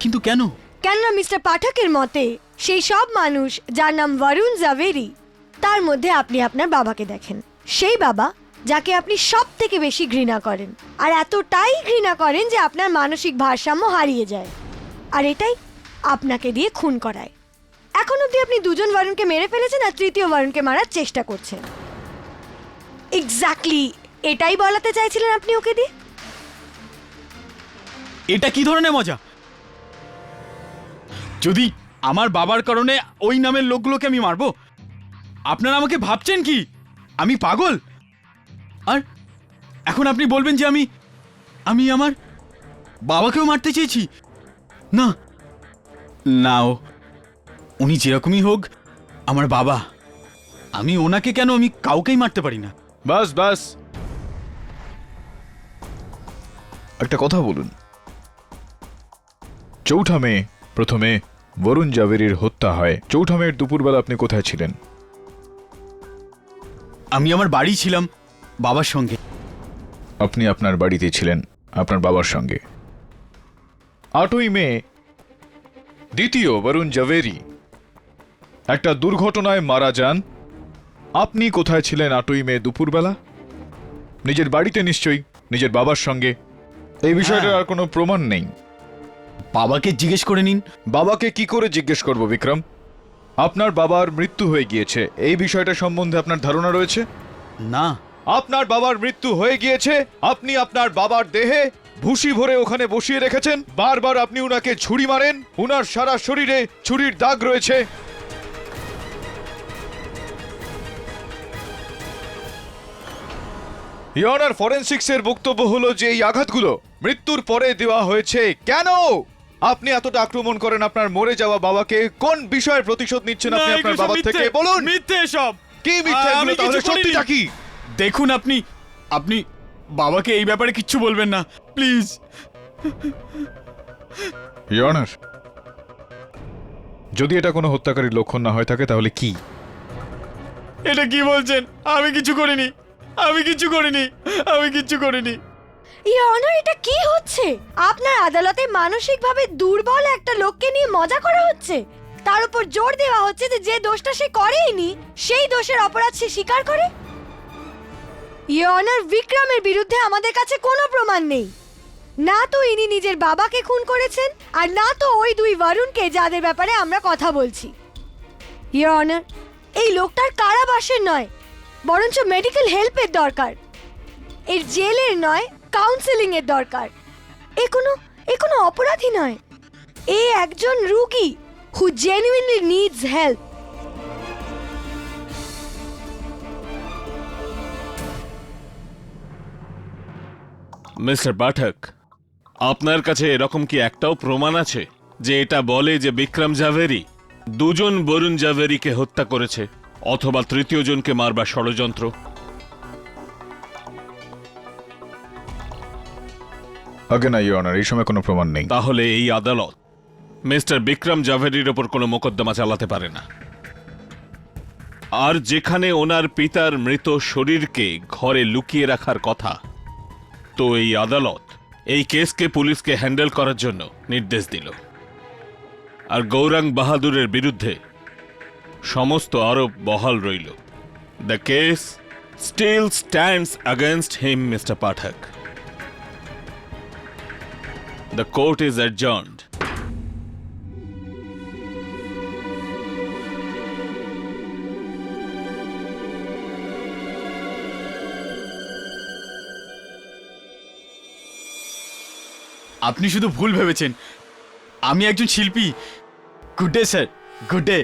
কিন্তু কেন? কেননা মিস্টার পাঠকের মতে সেই সব মানুষ যার নাম বরুণ জাভেরি, তার মধ্যে আপনি আপনার বাবাকে দেখেন। সেই বাবা যাকে আপনি সব থেকে বেশি ঘৃণা করেন, আর এতটাই ঘৃণা করেন যে আপনার মানসিক ভারসাম্য হারিয়ে যায়। আর এটাই আপনাকে দিয়ে খুন করায়। এখন অবধি আপনি দুজন বরুণকে মেরে ফেলেছেন আর তৃতীয় বরুণকে মারার চেষ্টা করছেন। এক্স্যাক্টলি এটাই বলাতে চাইছিলেন আপনি ওকে দিয়ে? এটা কি ধরনের মজা? যদি আমার বাবার কারণে ওই নামের লোকগুলোকে আমি মারবো, আপনারা আমাকে ভাবছেন কি আমি পাগল? আর এখন আপনি বলবেন যে আমি আমার বাবাকেও মারতে চেয়েছি? না না, উনি যেরকমই হোক আমার বাবা। আমি ওনাকে কেন, আমি কাউকেই মারতে পারি না। বাস বাস, একটা কথা বলুন। চৌঠা মে প্রথমে বরুণ জাভেরির হত্যা হয়। চৌঠা মের দুপুরবেলা আপনি কোথায় ছিলেন? আমি আমার বাড়ি ছিলাম বাবার সঙ্গে। আপনি আপনার বাড়িতে ছিলেন আপনার বাবার সঙ্গে। 8ই মে দ্বিতীয় বরুণ জাভেরি একটা দুর্ঘটনায় মারা যান। আপনি কোথায় ছিলেন 8ই মে দুপুরবেলা? নিজের বাড়িতে নিশ্চয়ই, নিজের বাবার সঙ্গে। এই বিষয়টার আর কোনো প্রমাণ নেই। বাবাকে জিজ্ঞেস করে নিন। বাবাকে কি করে জিজ্ঞেস করব বিক্রম? আপনার বাবার মৃত্যু হয়ে গিয়েছে, এই বিষয়টা সম্বন্ধে আপনার ধারণা রয়েছে? না। আপনার বাবার মৃত্যু হয়ে গিয়েছে, আপনি আপনার বাবার দেহে ভুসি ভরে ওখানে বসিয়ে রেখেছেন। বারবার আপনি উনাকে ছুরি মারেন, উনার সারা শরীরে ছুরির দাগ রয়েছে। ইয়নার ফরেনসিক্সের বক্তব্য হলো যে এই আঘাতগুলো মৃত্যুর পরে দেওয়া হয়েছে। কেন আপনি এতটা আক্রমণ করেন আপনার মরে যাওয়া বাবাকে? কোন বিষয়ের প্রতিশোধ নিচ্ছেন আপনি না, আপনার এগুলো সব বাবা থেকে? মিথ্যে, বলুন মিথ্যে সব। কি মিথ্যে এগুলো? আমি কিছু তাহলে সত্যিটা করিনি। কি? দেখুন, আপনি আপনি বাবাকে এই ব্যাপারে কিচ্ছু বলবেন না, প্লিজ। ইয়নার, যদি এটা কোনো হত্যাকারীর লক্ষণ না হয়ে থাকে তাহলে কি? এটা কি বলছেন? আমি কিছু করিনি, আমি কিছু করিনি, আমি কিছু করিনি। ইওর অনার, এটা কি হচ্ছে? আপনার আদালতে মানসিকভাবে দুর্বল একটা লোককে নিয়ে মজা করা হচ্ছে। তার উপর জোর দেওয়া হচ্ছে যে দোষটা সে করেইনি সেই দোষের অপরাধ সে স্বীকার করে। ইওর অনার, বিক্রমের বিরুদ্ধে আমাদের কাছে কোনো প্রমাণ নেই। না তো ইনি নিজের বাবাকে খুন করেছেন, আর না তো ওই দুই বরুণকে যাদের ব্যাপারে আমরা কথা বলছি। ইওর অনার, এই লোকটার কারাবাসের নয়, বরঞ্চ মেডিকেল হেল্পের দরকার। এর জেলের নয়, কাউন্সেলিং এর দরকার। এ কোনো অপরাধী নয়, এ একজন রোগী হু জেনুইনলি নিডস হেল্প। মিস্টার পাঠক, আপনার কাছে এরকম কি একটাও প্রমাণ আছে যে এটা বলে যে বিক্রম জাভেরি দুজন বরুণ জাভেরিকে হত্যা করেছে অথবা তৃতীয় জনকে মারবার ষড়যন্ত্র? আগে না ইয়নার, এই সময় কোনো প্রমাণ নেই। তাহলে এই আদালত মিস্টার বিক্রম জাভেরির ওপর কোনো মোকদ্দমা চালাতে পারে না। আর যেখানে ওনার পিতার মৃত শরীরকে ঘরে লুকিয়ে রাখার কথা, তো এই আদালত এই কেসকে পুলিশকে হ্যান্ডেল করার জন্য নির্দেশ দিল। আর গৌরাঙ্গ বাহাদুরের বিরুদ্ধে সমস্ত আরোপ বহাল রইল। The case still stands against him, mister Pathak. The court is adjourned. আপনি শুধু ভুল ভেবেছেন, আমি একজন শিল্পী। Good day sir, good day.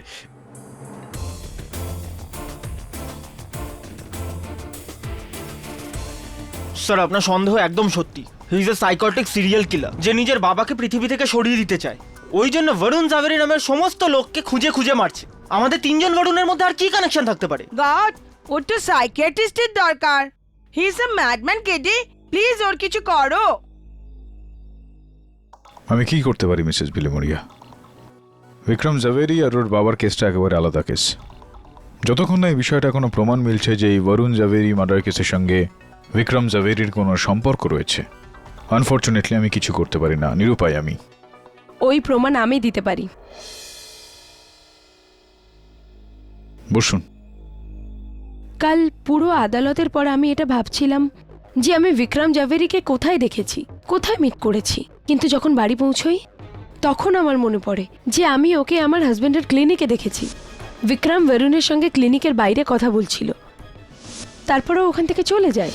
Sir, আপনার সন্দেহ একদম সত্যি। হি is A psychotic serial killer যে নিজের বাবাকে পৃথিবী থেকে সরিয়ে দিতে চায়। ওই জন্য বরুণ জাভেরি নামের সমস্ত লোককে খুঁজে খুঁজে মারছে। আমাদের তিনজন বরুণের মধ্যে আর কি কানেকশন থাকতে পারে? গড, ওর তো সাইকিয়াট্রিস্টের দরকার। He is a madman Katie, please ওর কিছু করো। আমি কি করতে পারি মিসেস বিলেমোরিয়া? বিক্রম জাভেরি আর ওর বাবার কেসটা একেবারে আলাদা কেস। যতক্ষণ না এই বিষয়টা কোনো প্রমাণ মিলছে যে এই বরুণ জাভেরি মার্ডার কেসের সঙ্গে বিক্রম জাভেরির কোনো সম্পর্ক রয়েছে, আনফর্চুনেটলি আমি কিছু করতে পারি না। নিরুপায় আমি। ওই প্রমাণ আমি দিতে পারি। বসুন। কাল পুরো আদালতের পর আমি এটা ভাবছিলাম যে আমি বিক্রম জাভেরিকে কোথায় দেখেছি, কোথায় মিট করেছি। কিন্তু যখন বাড়ি পৌঁছই তখন আমার মনে পড়ে যে আমি ওকে আমার হাজব্যান্ডের ক্লিনিকে দেখেছি। বিক্রম বরুণের সঙ্গে ক্লিনিকের বাইরে কথা বলছিল, তারপরেও ওখান থেকে চলে যায়।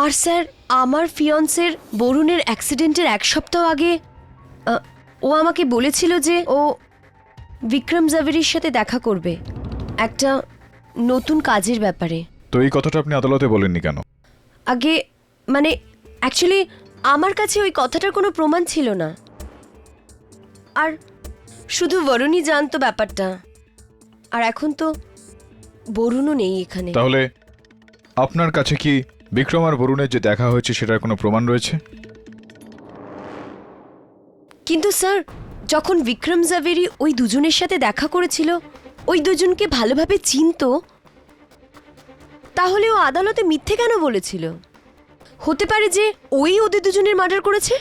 আর স্যার, আমার ফিয়ন্সের বরুণের অ্যাক্সিডেন্টের এক সপ্তাহ আগে ও আমাকে বলেছিল যে ও বিক্রম জাভেরির সাথে দেখা করবে একটা নতুন কাজের ব্যাপারে। তো এই কথাটা আপনি আদালতে বলেননি কেন? আগে মানে অ্যাকচুয়ালি আমার কাছে ওই কথাটার কোনো প্রমাণ ছিল না, আর শুধু বরুণই জানতো ব্যাপারটা। আর এখন তো বরুণও নেই এখানে। তাহলে আপনার কাছে কি বিক্রম আর বরুণের যে দেখা হয়েছে সেটার কোনো প্রমাণ রয়েছে? কিন্তু স্যার, যখন বিক্রম জাভেরি ওই দুজনের সাথে দেখা করেছিল, ওই দুজনকে ভালোভাবে চিনতো, তাহলে ও আদালতে মিথ্যে কেন বলেছিল? হতে পারে যে ওই ওদের দুজনের মার্ডার করেছে।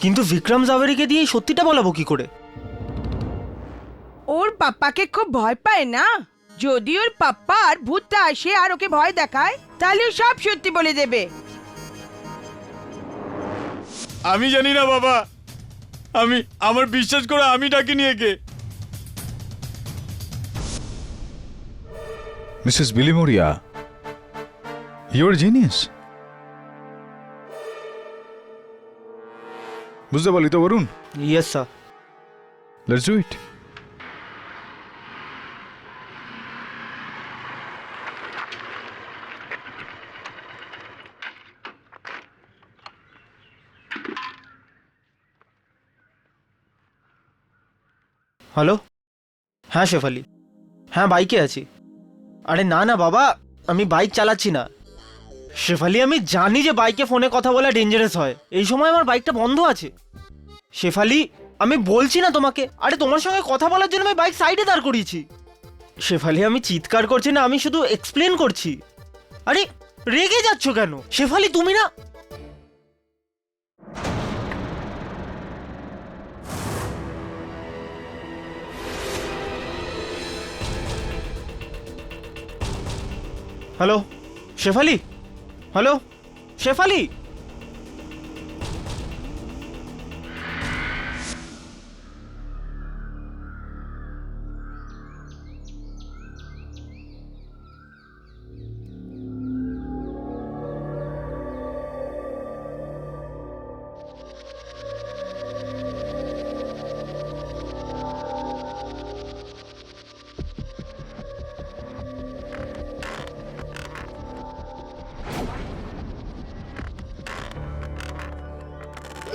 কিন্তু বিক্রম জাভেরিকে দিয়ে এই সত্যিটা বলাবো কি করে? ওর পাপ্পাকে খুব ভয় পায় না। যদি ওর পাপ্পা আর ভূতটা আসে আর ওকে ভয় দেখায়, তাহলে ও সব সত্যি বলে দেবে। আমি জানি না বাবা, আমার বিশ্বাস করে আমি ডাকিনি একে। Mrs Bilimoria, you are genius. বুঝতে পারলি তো Barun? Yes sir. Let's do it. Hello, হ্যাঁ শেফালি, হ্যাঁ বাইকে আছি। আরে না না বাবা, আমি বাইক চালাচ্ছি না। শেফালি, আমি জানি যে বাইকে ফোনে কথা বলা ডেঞ্জারাস হয়, এই সময় আমার বাইকটা বন্ধ আছে। শেফালি, আমি বলছি না তোমাকে, আরে তোমার সঙ্গে কথা বলার জন্য আমি বাইক সাইডে দাঁড় করিয়েছি। শেফালি, আমি চিৎকার করছি না, আমি শুধু এক্সপ্লেন করছি। আরে রেগে যাচ্ছ কেন শেফালি? তুমি না হ্যালো শেফালি, হ্যালো শেফালি,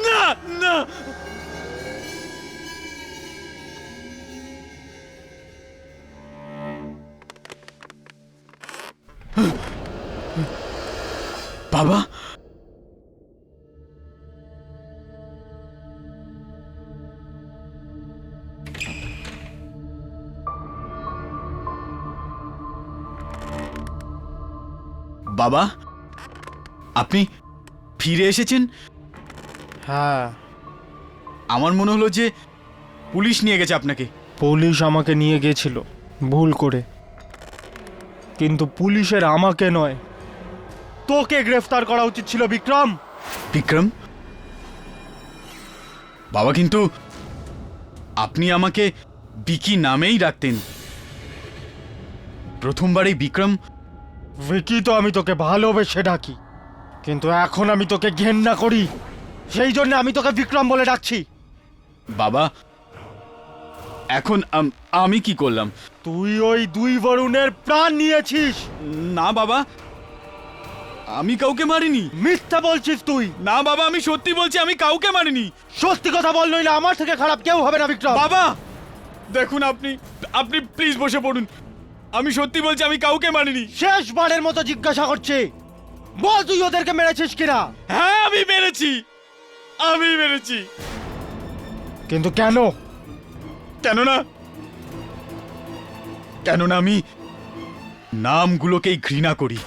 না না বাবা, বাবা, আপনি ফিরে এসেছেন? হ্যাঁ, আমার মনে হলো যে পুলিশ নিয়ে গেছে আপনাকে। পুলিশ আমাকে নিয়ে গেছিল ভুল করে, কিন্তু পুলিশের আমাকে নয়, তোকে গ্রেফতার করা উচিত ছিল বিক্রম। বিক্রম? বাবা, কিন্তু আপনি আমাকে বিকি নামেই ডাকতেন। প্রথমবারেই বিক্রম। ভিকি তো আমি তোকে ভালোবেসে ডাকি, কিন্তু এখন আমি তোকে ঘেন্না করি, সেই জন্য আমি তোকে বিক্রম বলে ডাকছি। বাবা, এখন আমি কি করলাম? তুই ওই দুই বরুণের প্রাণ নিয়েছিস। না বাবা, আমি কাউকে মারিনি। মিথ্যা বলছিস তুই। না বাবা, আমি সত্যি বলছি, আমি কাউকে মারিনি। সত্যি কথা বল, নইলে আমার থেকে খারাপ কেউ হবে না বিক্রম। বাবা দেখুন, আপনি প্লিজ বসে পড়ুন। আমি সত্যি বলছি, আমি কাউকে মারিনি। শেষবারের মতো জিজ্ঞাসা করছি, বল তুই ওদেরকে মেরেছিস কিনা? হ্যাঁ, আমি মেরেছি। কিন্তু কেন? কেননা আমি নামগুলোকেই ঘৃণা করি।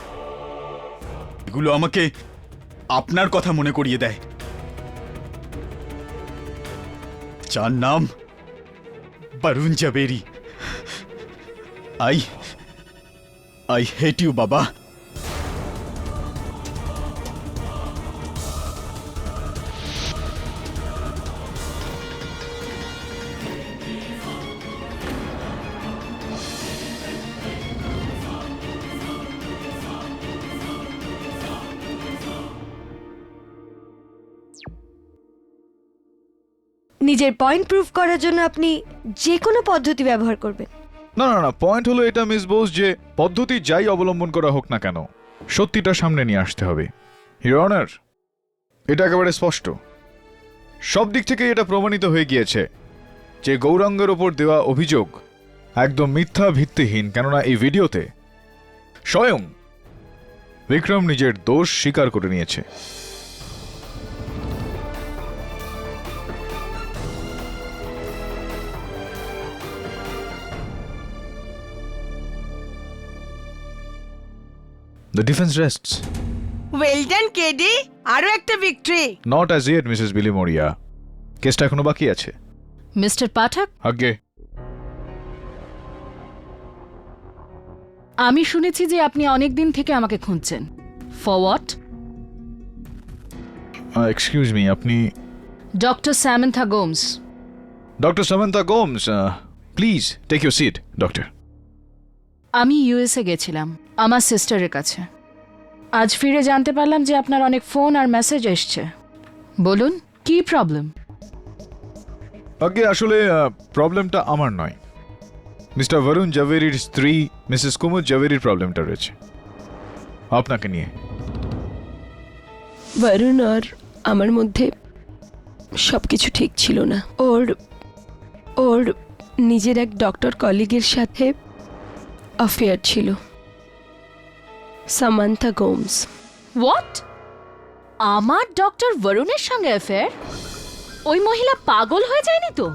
এগুলো আমাকে আপনার কথা মনে করিয়ে দেয়, যার নাম Varun Jhaveri. I hate you, বাবা। নিজের পয়েন্ট প্রুফ করার জন্য আপনি যে কোনো পদ্ধতি ব্যবহার করবেন। না না না, পয়েন্ট হলো এটা মিস বোস, যে পদ্ধতি যাই অবলম্বন করা হোক না কেন, সত্যিটা সামনে নিয়ে আসতে হবে। ইওর অনার, এটা একেবারে স্পষ্ট, সব দিক থেকে এটা প্রমাণিত হয়ে গিয়েছে যে গৌরাঙ্গের ওপর দেওয়া অভিযোগ একদম মিথ্যা, ভিত্তিহীন। কেননা এই ভিডিওতে স্বয়ং বিক্রম নিজের দোষ স্বীকার করে নিয়েছে। The defense rests. Well done KD, আরো একটা victory. Not as yet, Mrs. Billy Moria. কেসটা এখনো বাকি আছে। মিস্টার পাঠক, আগে আমি শুনেছি যে আপনি অনেক দিন থেকে আমাকে খুঁজছেন। For what? এক্সকিউজ মি, আপনি doctor Samantha Gomes. Doctor Samantha Gomes, please take your seat. Doctor, আমি ইউএসএ গেছিলাম আমার সিস্টারের কাছে। আজ ফিরে জানতে পারলাম যে আপনার অনেক ফোন আর মেসেজ এসছে। বলুন, কি প্রবলেম? আগে আসলে প্রবলেমটা আমার নয়, মিস্টার বরুণ জাভেরির স্ত্রী মিসেস কুমুদ জাভেরির প্রবলেমটা রয়েছে আপনাকে নিয়ে। বরুণ আর আমার মধ্যে সব কিছু ঠিক ছিল না। ওর নিজের এক ডক্টর কলিগের সাথে অ্যাফেয়ার ছিল, সামান্থা গোমস। হোয়াট? আমার ডক্টর বরুণের সঙ্গে অ্যাফেয়ার? ওই মহিলা পাগল হয়ে যায়নি তো?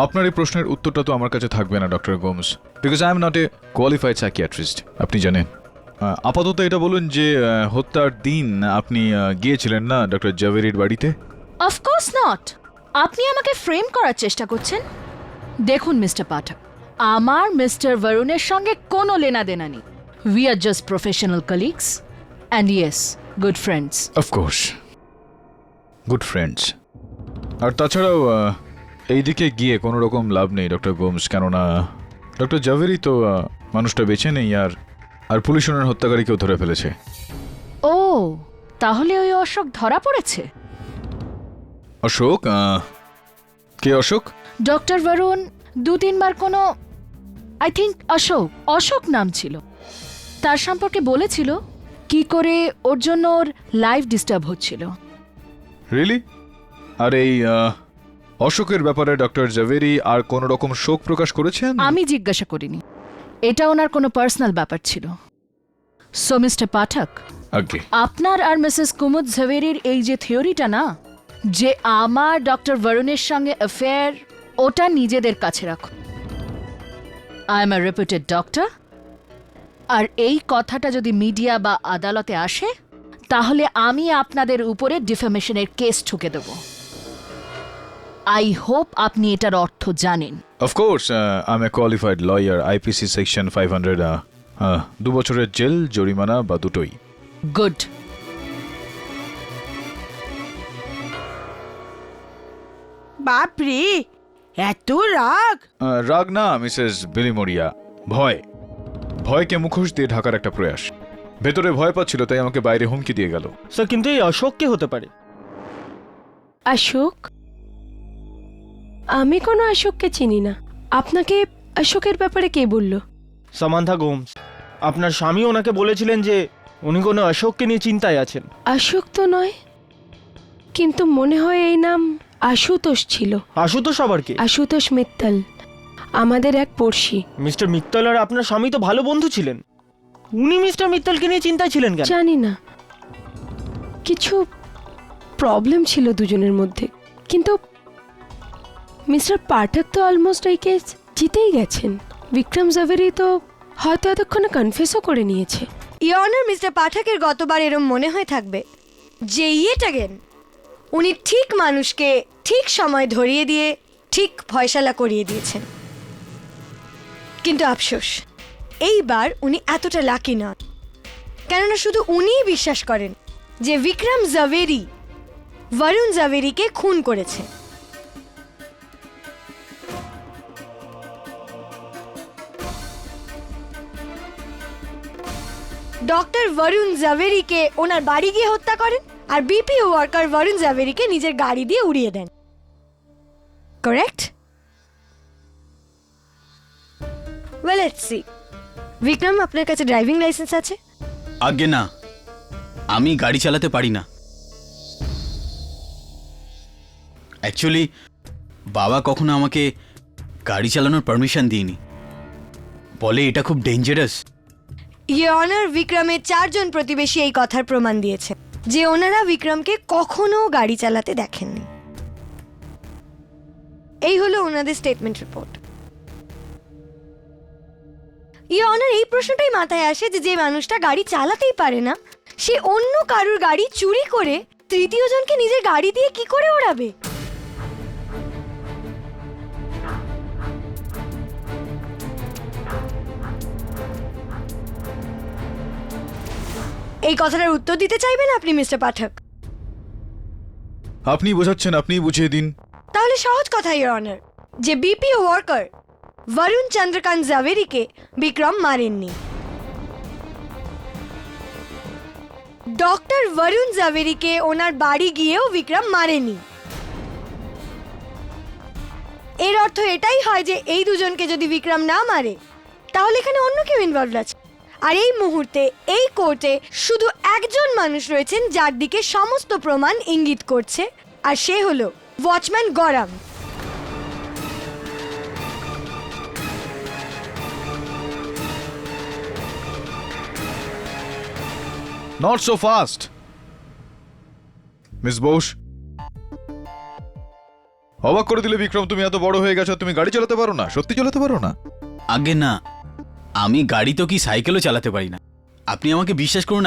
আপনার এই প্রশ্নের উত্তরটা তো আমার কাছে থাকবে না doctor Gomes, because I am not a qualified psychiatrist, আপনি জানেন। আপাতত এটা বলুন যে হত্যার দিন আপনি গিয়েছিলেন না ডক্টর জাভেরির বাড়িতে? Of course not. আপনি আমাকে ফ্রেম করার চেষ্টা করছেন। দেখুন মিস্টার পাঠক, আমার মিস্টার বরুণের সঙ্গে কোনো লেনাদেনা নেই। We are just professional colleagues and yes, good friends. Of course, good friends. আর তাছাড়াও এইদিকে গিয়ে কোনো রকম লাভ নেই ডক্টর গোমস, কেননা ডক্টর জাভেরি তো মানুষটা বেঁচে নেই, আর পুলিশ ওনার হত্যাকারীকেও ধরে ফেলেছে। ও, তাহলে ওই অশোক ধরা পড়েছে? অশোক? কে অশোক? ডক্টর বরুণ 2-3 বার কোনো, আই থিঙ্ক অশোক নাম ছিল, তার সম্পর্কে বলেছিল কি করে ওর জন্য ওর লাইফ ডিস্টার্ব হচ্ছিল। রিয়েলি? আর এই অশোকের ব্যাপারে ডক্টর জাভেরি আর কোনো রকম শোক প্রকাশ করেছেন? আমি জিজ্ঞাসা করিনি, এটা ওনার কোনো পার্সোনাল ব্যাপার ছিল। সো মিস্টার পাঠক, আগে আপনার আর মিসেস কুমুদ ঝাভেরির এই যে থিওরিটা না, যে আমার ডক্টর বরুণের সঙ্গে অ্যাফেয়ার, ওটা নিজেদের কাছে রাখুন। I am a reputed doctor, আর এই কথাটা যদি মিডিয়া বা আদালতে আসে, তাহলে আমি আপনাদের উপরে ডিফেমেশনের কেস ঠুকে দেব। আই হোপ আপনি এটার অর্থ জানেন। Of course, I M A qualified lawyer, IPC section 500, 2 বছরের জেল, জরিমানা বা দুটোই। গুড। বাপরে, এত রাগ! রাগ না মিসেস বিলিমোরিয়া, ভয়কে মুখোশ দিয়ে ঢাকার একটা প্রয়াস। ভেতরে ভয় পাচ্ছিল, তাই আমাকে বাইরে হুমকি দিয়ে গেল। স্যার, কিন্তু এই অশোক কে হতে পারে? অশোক? আমি কোনো অশোককে চিনি না। আপনাকে অশোকের ব্যাপারে কে বলল? সামান্থা গোমস। আপনার স্বামী ওনাকে বলেছিলেন যে উনি কোনো অশোককে নিয়ে চিন্তায় আছেন। অশোক তো নয়, কিন্তু মনে হয় এই নাম আশুতোষ ছিল। আশুতোষ আবার কে? আশুতোষ মিত্তল, আমাদের এক পড়শি। মিস্টার মিত্তল আর আপনার স্বামী তো ভালো বন্ধু ছিলেন, উনি মিস্টার মিত্তলকে নিয়ে চিন্তায় ছিলেন কেন? জানি না, কিছু প্রবলেম ছিল দুজনের মধ্যে। কিন্তু মিস্টার পাঠক তো অলমোস্ট এই কেস জিতেই গেছেন। বিক্রম জাভেরি তো হয়তো এতক্ষণে কনফেসও করে নিয়েছে। ইয়নার মিস্টার পাঠকের গতবার এরম মনে হয়ে থাকবে যে ইয়েটাগেন উনি ঠিক মানুষকে ঠিক সময় ধরিয়ে দিয়ে ঠিক ফয়সালা করিয়ে দিয়েছেন। কিন্তু আফসোস, এইবার উনি এতটা লাকি নন, কেননা শুধু উনিই বিশ্বাস করেন যে বিক্রম জাভেরি বরুণ জাভেরিকে খুন করেছে। ডক্টর বরুণ জাভেরিকে ওনার বাড়ি গিয়ে হত্যা করেন, আর বিপিও ওয়ার্কার বরুণ জাভেরিকে নিজের গাড়ি দিয়ে উড়িয়ে দেন। Correct? Well, let's see. Bikram, আপনার কাছে ড্রাইভিং লাইসেন্স আছে? আজ্ঞে না, আমি গাড়ি চালাতে পারি না। অ্যাকচুয়ালি বাবা কখনো আমাকে গাড়ি চালানোর পারমিশন দিইনি, বলে এটা খুব ডেঞ্জারাস। ইয়নার বিক্রমের 4 জন প্রতিবেশী এই কথার প্রমাণ দিয়েছে যে ওনারা বিক্রমকে কখনো গাড়ি চালাতে দেখেননি। এই হলো ওনাদের স্টেটমেন্ট রিপোর্ট। ইয়নার এই প্রশ্নটাই মাথায় আসে যে মানুষটা গাড়ি চালাতেই পারে না, সে অন্য কারুর গাড়ি চুরি করে তৃতীয় জনকে নিজের গাড়ি দিয়ে কি করে ওড়াবে? এই কথাটার উত্তর দিতে চাইবেন আপনি মিস্টার পাঠক? আপনি বোঝাচ্ছেন, আপনি বুঝিয়ে দিন। তাহলে সহজ কথা ইওর অনার, যে বিপিও ওয়ার্কার বরুণ চন্দ্রকান্ত জাভেরিকে বিক্রম মারেননি। ডক্টর বরুণ জাভেরিকে ওনার বাড়ি গিয়েও বিক্রম মারেনি। এর অর্থ এটাই হয় যে এই দুজনকে যদি বিক্রম না মারে, তাহলে এখানে অন্য কেউ ইনভলভড আছে। আর এই মুহূর্তে এই কোর্টে শুধু একজন মানুষ রয়েছেন যার দিকে সমস্ত প্রমাণ ইঙ্গিত করছে, আর সে হলো watchman Gauranga. Not so fast. Miss Bose, অবাক করে দিলে বিক্রম, তুমি এত বড় হয়ে গেছো, তুমি গাড়ি চালাতে পারো না? সত্যি চালাতে পারো না? আগে না, আমি গাড়ি তো কি সাইকেলও চালাতে পারি না। আপনি আমাকে বিশ্বাস করুন,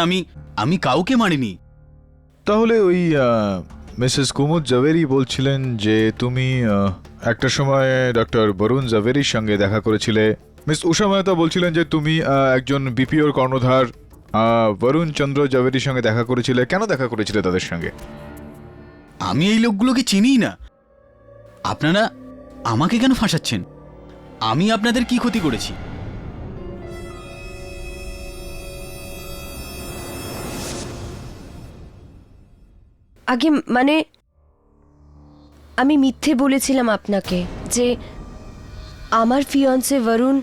আমি কাউকে মারিনি। তাহলে ওই মিসেস কুমুদ জাভেরি বলছিলেন যে তুমি একটা সময় ডক্টর বরুণ জাভেরির সঙ্গে দেখা করেছিলে। মিস উষা মেহতা বলছিলেন যে তুমি একজন বিপিওর কর্ণধার বরুণ চন্দ্র জাভেরির সঙ্গে দেখা করেছিলে। কেন দেখা করেছিলে তাদের সঙ্গে? আমি এই লোকগুলোকে চিনি না। আপনারা আমাকে কেন ফাঁসাচ্ছেন? আমি আপনাদের কি ক্ষতি করেছি? আগে মানে আমি মিথ্যে বলেছিলাম আপনাকে যে আমার ফিয়ন্সে বরুণ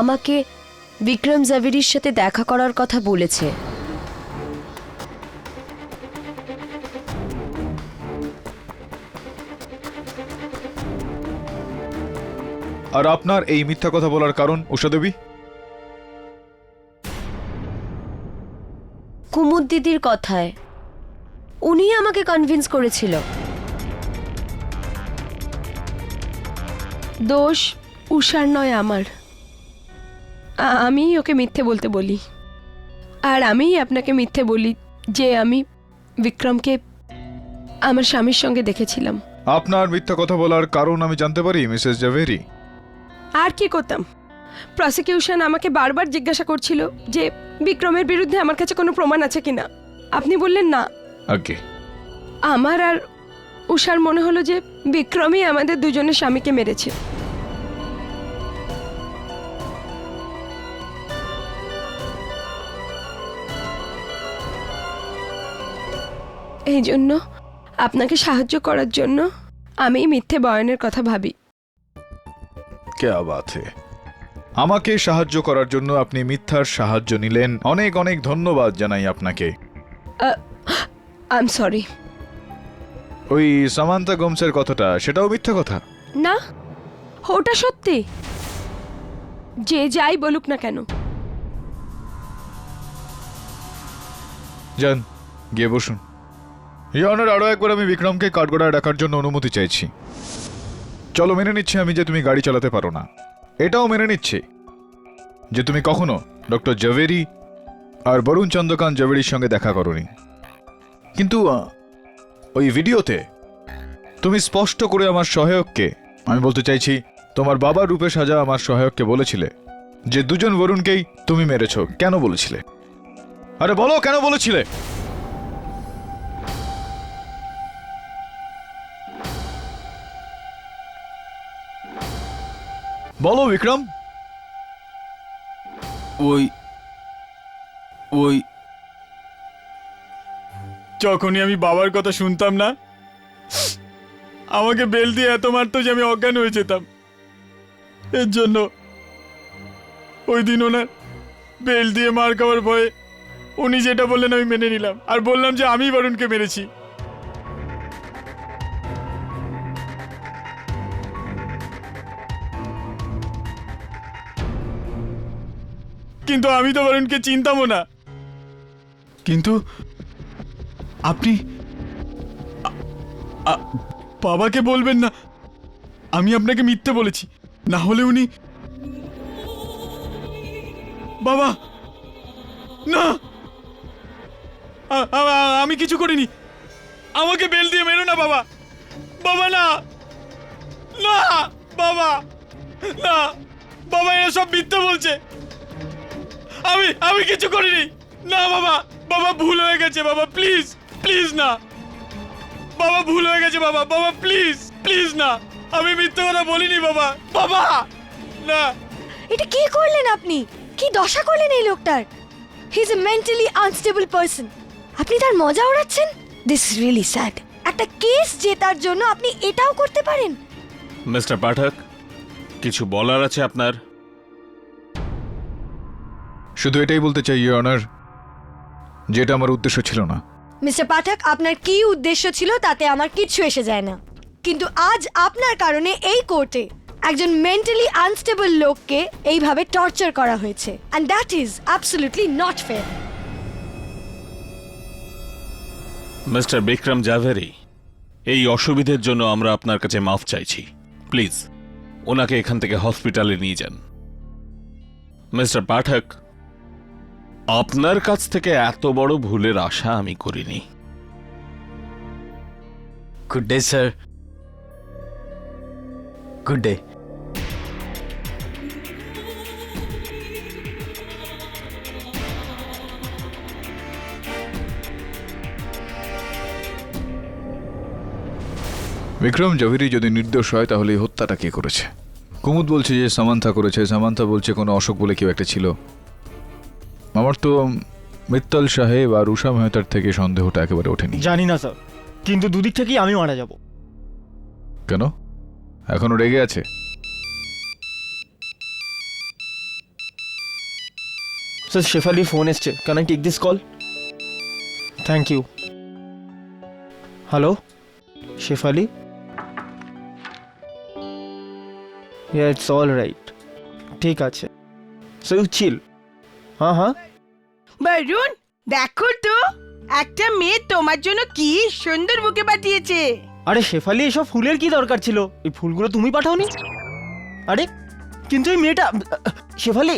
আমাকে বিক্রম জাভেরির সাথে দেখা করার কথা বলেছে। আর আপনার এই মিথ্যা কথা বলার কারণ উষা দেবী? কুমুদ দিদির কথায় উনি আমাকে কনভিন্স করেছিল। দোষ উষার নয় আমার। আমিই ওকে মিথ্যে বলতে বলি, আর আমিই আপনাকে মিথ্যে বলি যে আমি বিক্রমকে আমার স্বামীর সঙ্গে দেখেছিলাম। আপনার মিথ্যা কথা বলার কারণ আমি জানতে পারি মিসেস জাভেরি? আর কি করতাম, প্রসিকিউশন আমাকে বারবার জিজ্ঞাসা করছিল যে বিক্রমের বিরুদ্ধে আমার কাছে কোনো প্রমাণ আছে কিনা। আপনি বললেন না। আগে আমার আর উষার মনে হলো যে বিক্রমই আমাদের দুজনের স্বামীকে মেরেছে। এই জন্য আপনাকে সাহায্য করার জন্য আমি মিথ্যে বয়ানের কথা ভাবি। क्या बात है। আমাকে সাহায্য করার জন্য আপনি মিথ্যার সাহায্য নিলেন। অনেক অনেক ধন্যবাদ জানাই আপনাকে। I am sorry. ওই সামান্তা গোমসের কথাটা, সেটাও মিথ্যা কথা? না, ওটা সত্যি। যে যাই বলুক না কেন। যান, গিয়ে বসুন। ইয়নের আরো একবার আমি বিক্রমকে কাঠগড়ায় রাখার জন্য অনুমতি চাইছি। চলো, মেনে নিচ্ছি আমি যে তুমি গাড়ি চালাতে পারো না। এটাও মেনে নিচ্ছি যে তুমি কখনো ডক্টর জাভেরি আর বরুণ চন্দ্রকান্ত জাভেরির সঙ্গে দেখা করোনি। কিন্তু ওই ভিডিওতে তুমি স্পষ্ট করে আমার সহায়ককে, আমি বলতে চাইছি তোমার বাবার রূপে সাজা আমার সহায়ককে বলেছিলে যে দুজন বরুণকেই তুমি মেরেছো। কেন বলেছিলে? আরে বলো, কেন বলেছিলে? বলো বিক্রম। ওই যখনই আমি বাবার কথা শুনতাম না, আমাকে বেল দিয়ে এত মারতো যে আমি অজ্ঞান হয়ে যেতাম। এর জন্য ওই দিন ওনার বেল দিয়ে মার খাওয়ার ভয়ে উনি যেটা বললেন আমি মেনে নিলাম, আর বললাম যে আমি বরুণকে মেরেছি। কিন্তু আমি তো বরুণকে চিনতামও না। কিন্তু আপনি বাবাকে বলবেন না আমি আপনাকে মিথ্যে বলেছি, না হলে উনি। বাবা না, আমি কিছু করিনি। আমাকে বেল দিয়ে মেরো না বাবা। বাবা না, না বাবা, না বাবা, এরা সব মিথ্যে বলছে। আমি কিছু করিনি। না বাবা, বাবা ভুল হয়ে গেছে বাবা, প্লিজ প্লিজ না বাবা, ভুল হয়ে গেছে বাবা, বাবা প্লিজ প্লিজ না, আমি মিথ্যে কথা বলিনি বাবা। বাবা না। এটা কি করলেন আপনি? কি দশা করলেন এই লোকটার? He is a mentally unstable person. আপনি তার মজা ওড়াচ্ছেন। This is really sad. একটা কেস জেতার জন্য আপনি এটাও করতে পারেন? মিস্টার পাঠক, কিছু বলার আছে আপনার? শুধু এটাই বলতে চাই ইওর অনার, যেটা আমার উদ্দেশ্য ছিল না। মিস্টার পাঠক, আপনার কি উদ্দেশ্য ছিল তাতে আমার কিচ্ছু এসে যায় না, কিন্তু আজ আপনার কারণে এই কোর্টে একজন মেন্টালি আনস্টেবল লোককে এইভাবে টর্চার করা হয়েছে and that is absolutely not fair. Mister Vikram Javeri, এই অসুবিধের জন্য আমরা আপনার কাছে মাফ চাইছি। প্লিজ ওনাকে এখান থেকে হসপিটালে নিয়ে যান। মিস্টার পাঠক, আপনার কাছ থেকে এত বড় ভুলের আশা আমি করিনি। Good day sir. Good day. Vikram Javeri যদি নির্দোষ হয় তাহলে এই হত্যাটা কে করেছে? কুমুদ বলছে যে সামান্থা করেছে, সামান্থা বলছে কোনো অশোক বলে কেউ একটা ছিল। আমার তো মিত্তল সাহেব আর উষা মেহতার থেকে সন্দেহটা একেবারে ওঠেনি। জানি না স্যার, কিন্তু দুদিক থেকেই আমি মারা যাব। কেন? এখনো রেগে আছে? স্যার শেফালির ফোন এসছে, can I take this call? Thank you. Hello Shefali? Yeah, it's all right. ঠিক আছে। So you chill. হ্যাঁ হ্যাঁ। বরুণ, দেখো তো একটা মেয়ে তোমার জন্য কি সুন্দর বুকে পাঠিয়েছে। আরে শেফালি, এসব ফুলের কি দরকার ছিল? এই ফুলগুলো তুমি পাঠাওনি? আরে কিন্তু এই মেয়েটা শেফালি,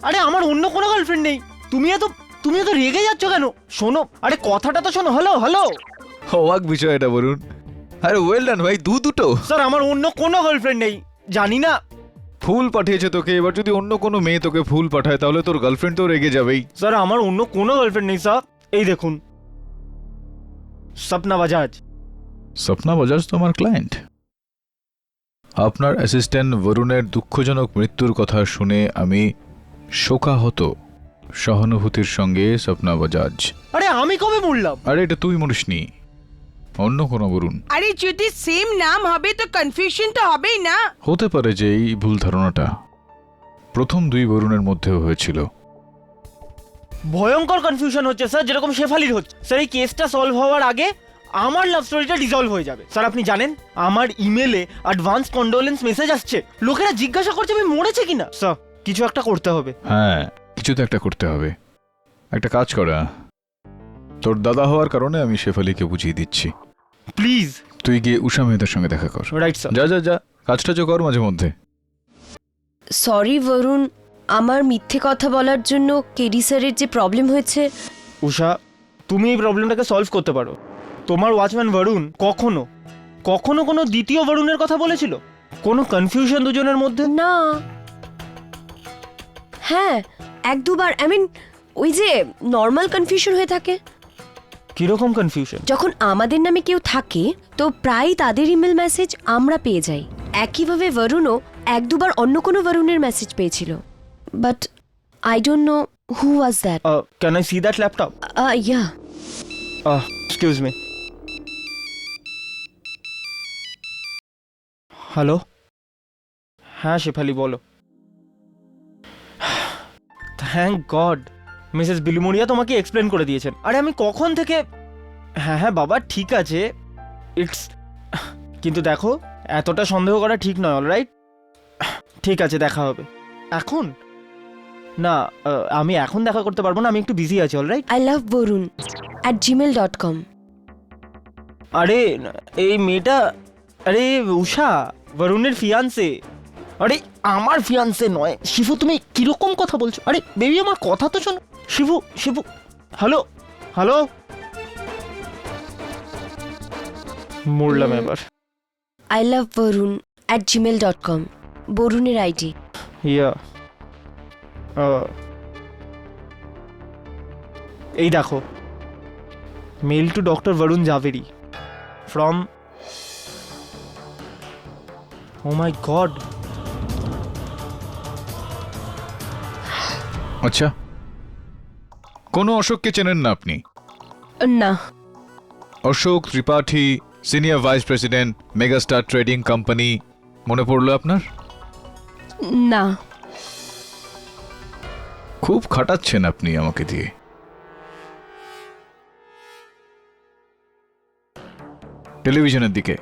আরে আমার অন্য কোনো গার্লফ্রেন্ড নেই। তুমি এত রেগে যাচ্ছ কেন? শোনো, আরে কথাটা তো শোনো। Hello hello. অবাক বিষয় এটা বলুন। আরে ওয়েল ডান ভাই, দুটো। স্যার আমার অন্য কোনো গার্লফ্রেন্ড নেই, জানি না। ফুল পাঠিয়েছে তোকে, এবার যদি অন্য কোনো মেয়ে তোকে ফুল পাঠায় তাহলে তোর গার্লফ্রেন্ড তো রেগে যাবেই। স্যার আমার অন্য কোনো গার্লফ্রেন্ড নেই স্যার। এই দেখুন, স্বপ্না বাজাজ। স্বপ্না বাজাজ তো আমার ক্লায়েন্ট। আপনার অ্যাসিস্ট্যান্ট বরুণের দুঃখজনক মৃত্যুর কথা শুনে আমি শোকাহত। সহানুভূতির সঙ্গে স্বপ্না বাজাজ। আরে আমি কবে মরলাম? আরে এটা তুই মরিসনি, অন্য কোনো বরুণ। আরে যদি সেম নাম হবে তো কনফিউশন তো হবেই না। হতে পারে যে এই ভুল ধারণাটা প্রথম দুই বরুণের মধ্যেও হয়েছিল। ভয়ঙ্কর কনফিউশন হচ্ছে স্যার, যেরকম শেফালির হচ্ছে। স্যার এই কেসটা সলভ হওয়ার আগে আমার লাভ স্টোরিটা ডিসলভ হয়ে যাবে। স্যার আপনি জানেন আমার ইমেলে অ্যাডভান্স কন্ডোলেন্স মেসেজ আসছে, লোকেরা জিজ্ঞাসা করছে আমি মরেছে কিনা। স্যার কিছু একটা করতে হবে। হ্যাঁ, কিছু তো একটা করতে হবে। একটা কাজ করা, তোর দাদা হওয়ার কারণে আমি শেফালিকে বুঝিয়ে দিচ্ছি। প্লিজ তুই গিয়ে উষা মেহতার সঙ্গে দেখা কর। Right sir. যা যা যা, কাজটা যে কর মাঝে মধ্যে। সরি বরুণ, আমার মিথ্যে কথা বলার জন্য কেডি স্যারের যে প্রবলেম হয়েছে। উষা, তুমি এই প্রবলেমটাকে সলভ করতে পারো। তোমার ওয়াচম্যান বরুণ কখনো কখনো কোনো দ্বিতীয় বরুণের কথা বলেছিল? কোনো কনফিউশন দুজনের মধ্যে? না, হ্যাঁ এক দুবার, আই মিন ওই যে নর্মাল কনফিউশন হয়ে থাকে। কিরকম কনফিউশন? যখন আমাদের নামে কেউ থাকে তো প্রায় তাদের ইমেল মেসেজ আমরা পেয়ে যাই। একইভাবে বরুণও এক দুবার অন্য কোনো বরুণের মেসেজ পেয়েছিল, but I don't know who was that. Can I see that laptop? Yeah. Excuse me. Hello, হ্যাঁ শেফালি বলো। থ্যাংক গড মিসেস বিলুমোরিয়া তোমাকে এক্সপ্লেন করে দিয়েছেন। আরে আমি কখন থেকে, হ্যাঁ হ্যাঁ বাবা ঠিক আছে, ইটস, কিন্তু দেখো এতটা সন্দেহ করা ঠিক নয়। অলরাইট, ঠিক আছে দেখা হবে। এখন না, আমি এখন দেখা করতে পারবো না, আমি একটু বিজি আছি। অলরাইট। I love borun@gmail.com। আরে এই মেয়েটা, আরে উষা বরুণের ফিয়ান্সে। আরে আমার ফিয়ান্সে নয় শিবু, তুমি কিরকম কথা বলছো? আরে বেবি আমার কথা তো শোনো। Shibu Shibu, hello hello. মরলাম এবার। I love borun@gmail.com, বরুণের আইডি। ইয়া, এই দেখো, mail to doctor Barun Javeri from, oh my God. আচ্ছা, কোনো অশোককে চেনেন না আপনি? না। Ashok Tripathi, senior vice president, megastar trading company, মনে পড়লো আপনার? না। খুব খাটাচ্ছেন আপনি আমাকে দিয়ে। টেলিভিশনের দিকে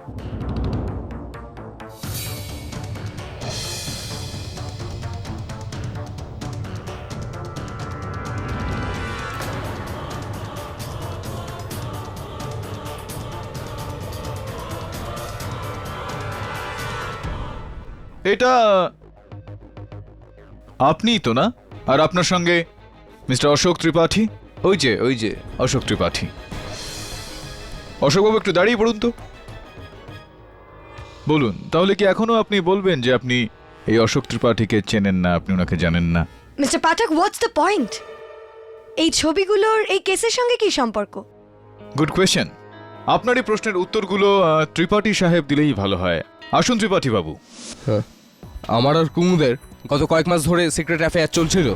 এটা আপনিই তো না? আর আপনার সঙ্গে মিস্টার অশোক ত্রিপাঠী, ওই যে অশোক ত্রিপাঠী। অশোকবাবু একটু দাঁড়িয়ে পড়ুন তো। বলুন, তাহলে কি এখনো আপনি বলবেন যে আপনি এই অশোক ত্রিপাঠীকে চেনেন না, আপনি ওনাকে জানেন না? Mister Pathak, what's the point? এই ছবিগুলোর এই কেসের সঙ্গে কি সম্পর্ক? Good question. আপনার এই প্রশ্নের উত্তরগুলো ত্রিপাঠী সাহেব দিলেই ভালো হয়। আসুন ত্রিপাঠী বাবু। আমার আর কুমুদের গত কয়েক মাস ধরে সিক্রেট অ্যাফেয়ার চলছিল,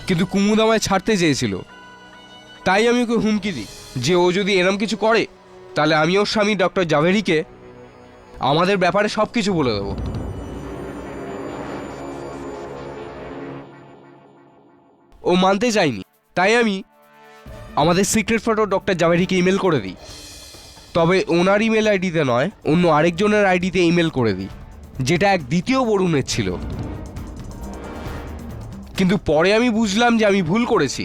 কিন্তু কুমুদ আমায় ছাড়তে চেয়েছিল। তাই আমি ওকে হুমকি দিই যে ও যদি এরম কিছু করে তাহলে আমি ওর স্বামী ডক্টর জাভেরিকে আমাদের ব্যাপারে সব কিছু বলে দেবো। ও মানতে চায়নি, তাই আমি আমাদের সিক্রেট ফটো ডক্টর জাভেরিকে ইমেল করে দিই। তবে ওনার ইমেল আইডিতে নয়, অন্য আরেকজনের আইডিতে ইমেল করে দিই, যেটা এক দ্বিতীয় বরুণের ছিল। কিন্তু পরে আমি বুঝলাম যে আমি ভুল করেছি,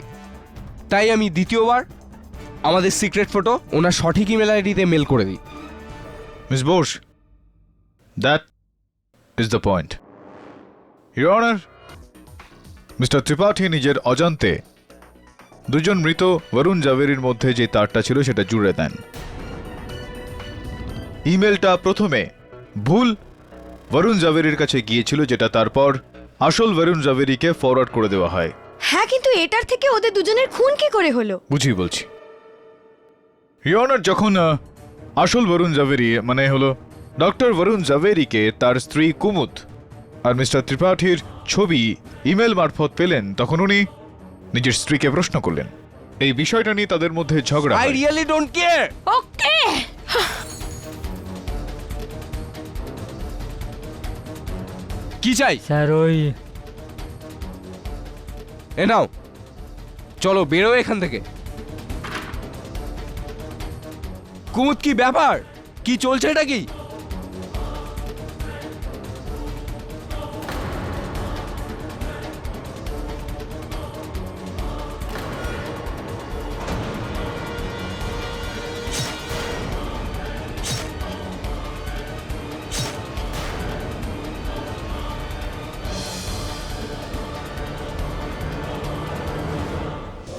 তাই আমি দ্বিতীয়বার আমাদের সিক্রেট ফটো ওনার সঠিক ইমেল আইডিতে মেল করে দিই। Miss Bose, that is the point. Your honour, mister Tripathi নিজের অজান্তে দুজন মৃত বরুণ জাভেরির মধ্যে যে তারটা ছিল সেটা জুড়ে দেন। ইমেলটা প্রথমে ভুল বরুণ জাভেরির কাছে গিয়েছিল, যেটা তারপর আসল বরুণ জাভেরিকে ফরওয়ার্ড করে দেওয়া হয়। হ্যাঁ, কিন্তু এটার থেকে ওদের দুজনের খুন কি করে হলো? বুঝি বলছি। ইওর অনার, যখন আসল বরুণ জাভেরি মানে হলো ডক্টর বরুণ জাভেরিকে তার স্ত্রী কুমুদ আর মিস্টার ত্রিপাঠীর ছবি ইমেল মারফত পেলেন, তখন উনি নিজের স্ত্রীকে প্রশ্ন করলেন। এই বিষয়টা নিয়ে তাদের মধ্যে ঝগড়া আই হয়। Really don't care. ওকে, কি চাই? স্যার ওই এ নাও, চলো বেরো এখান থেকে। কুমুদ, কি ব্যাপার? কি চলছে এটা কি?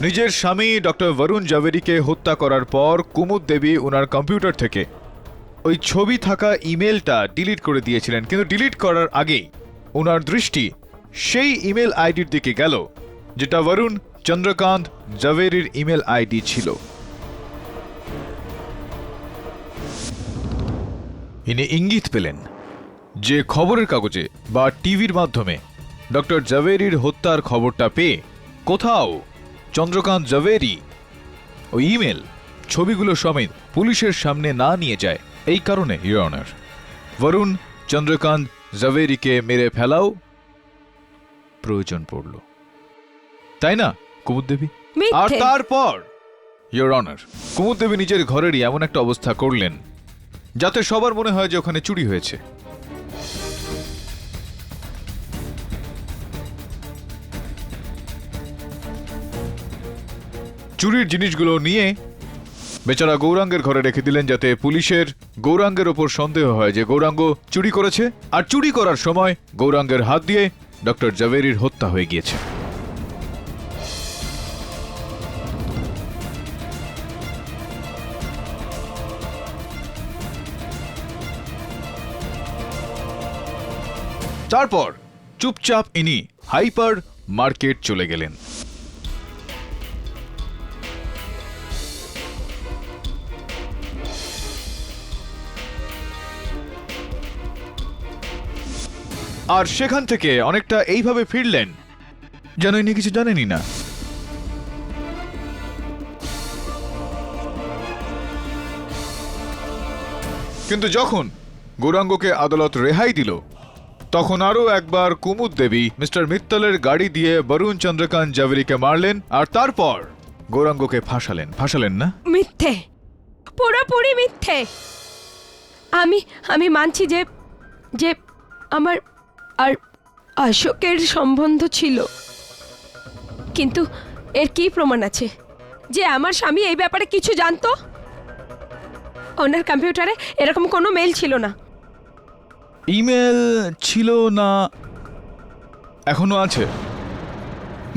নিজের স্বামী ডক্টর বরুণ জাভেরিকে হত্যা করার পর কুমুদ দেবী ওনার কম্পিউটার থেকে ওই ছবি থাকা ইমেলটা ডিলিট করে দিয়েছিলেন, কিন্তু ডিলিট করার আগেই ওনার দৃষ্টি সেই ইমেল আইডির দিকে গেল যেটা বরুণ চন্দ্রকান্ত জাভেরির ইমেল আইডি ছিল। ইনি ইঙ্গিত পেলেন যে খবরের কাগজে বা টিভির মাধ্যমে ডক্টর জাভেরির হত্যার খবরটা পেয়ে কোথাও চন্দ্রকান্ত জাভেরি ওই ইমেল ছবিগুলো সমেত পুলিশের সামনে না নিয়ে যায়। এই কারণে ইওর অনার, বরুণ চন্দ্রকান্ত জাভেরিকে মেরে ফেলাও প্রয়োজন পড়ল, তাই না কুমুদ দেবী? আর তারপর ইওর অনার, কুমুদ দেবী নিজের ঘরেরই এমন একটা অবস্থা করলেন যাতে সবার মনে হয় যে ওখানে চুরি হয়েছে। চুরির জিনিসগুলো নিয়ে বেচারা গৌরাঙ্গের ঘরে রেখে দিলেন, যাতে পুলিশের গৌরাঙ্গের ওপর সন্দেহ হয় যে গৌরাঙ্গ চুরি করেছে, আর চুরি করার সময় গৌরাঙ্গের হাত দিয়ে ডক্টর জাভেরির হত্যা হয়ে গিয়েছে। তারপর চুপচাপ ইনি হাইপার মার্কেট চলে গেলেন। আর সেখান থেকে অনেকটা এইভাবে ফিরলেন যেন ইনি কিছু জানেনই না। কিন্তু যখন গৌরাঙ্গকে আদালত রেহাই দিল, তখন আরও একবার কুমুদ দেবী মিস্টার মিত্তলের গাড়ি দিয়ে বরুণ চন্দ্রকান্ত জাভেরিকে মারলেন, আর তারপর গৌরাঙ্গকে ফাঁসালেন না? মিথ্যে, পুরোপুরি মিথ্যে। আমি মানছি যে যে আমার আর অশোকের সম্বন্ধ ছিল, কিন্তু এর কি প্রমাণ আছে যে আমার স্বামী এই ব্যাপারে কিছু জানতো? ওনার কম্পিউটারে এরকম কোনো মেল ছিল না। ইমেল ছিল না, এখনো আছে।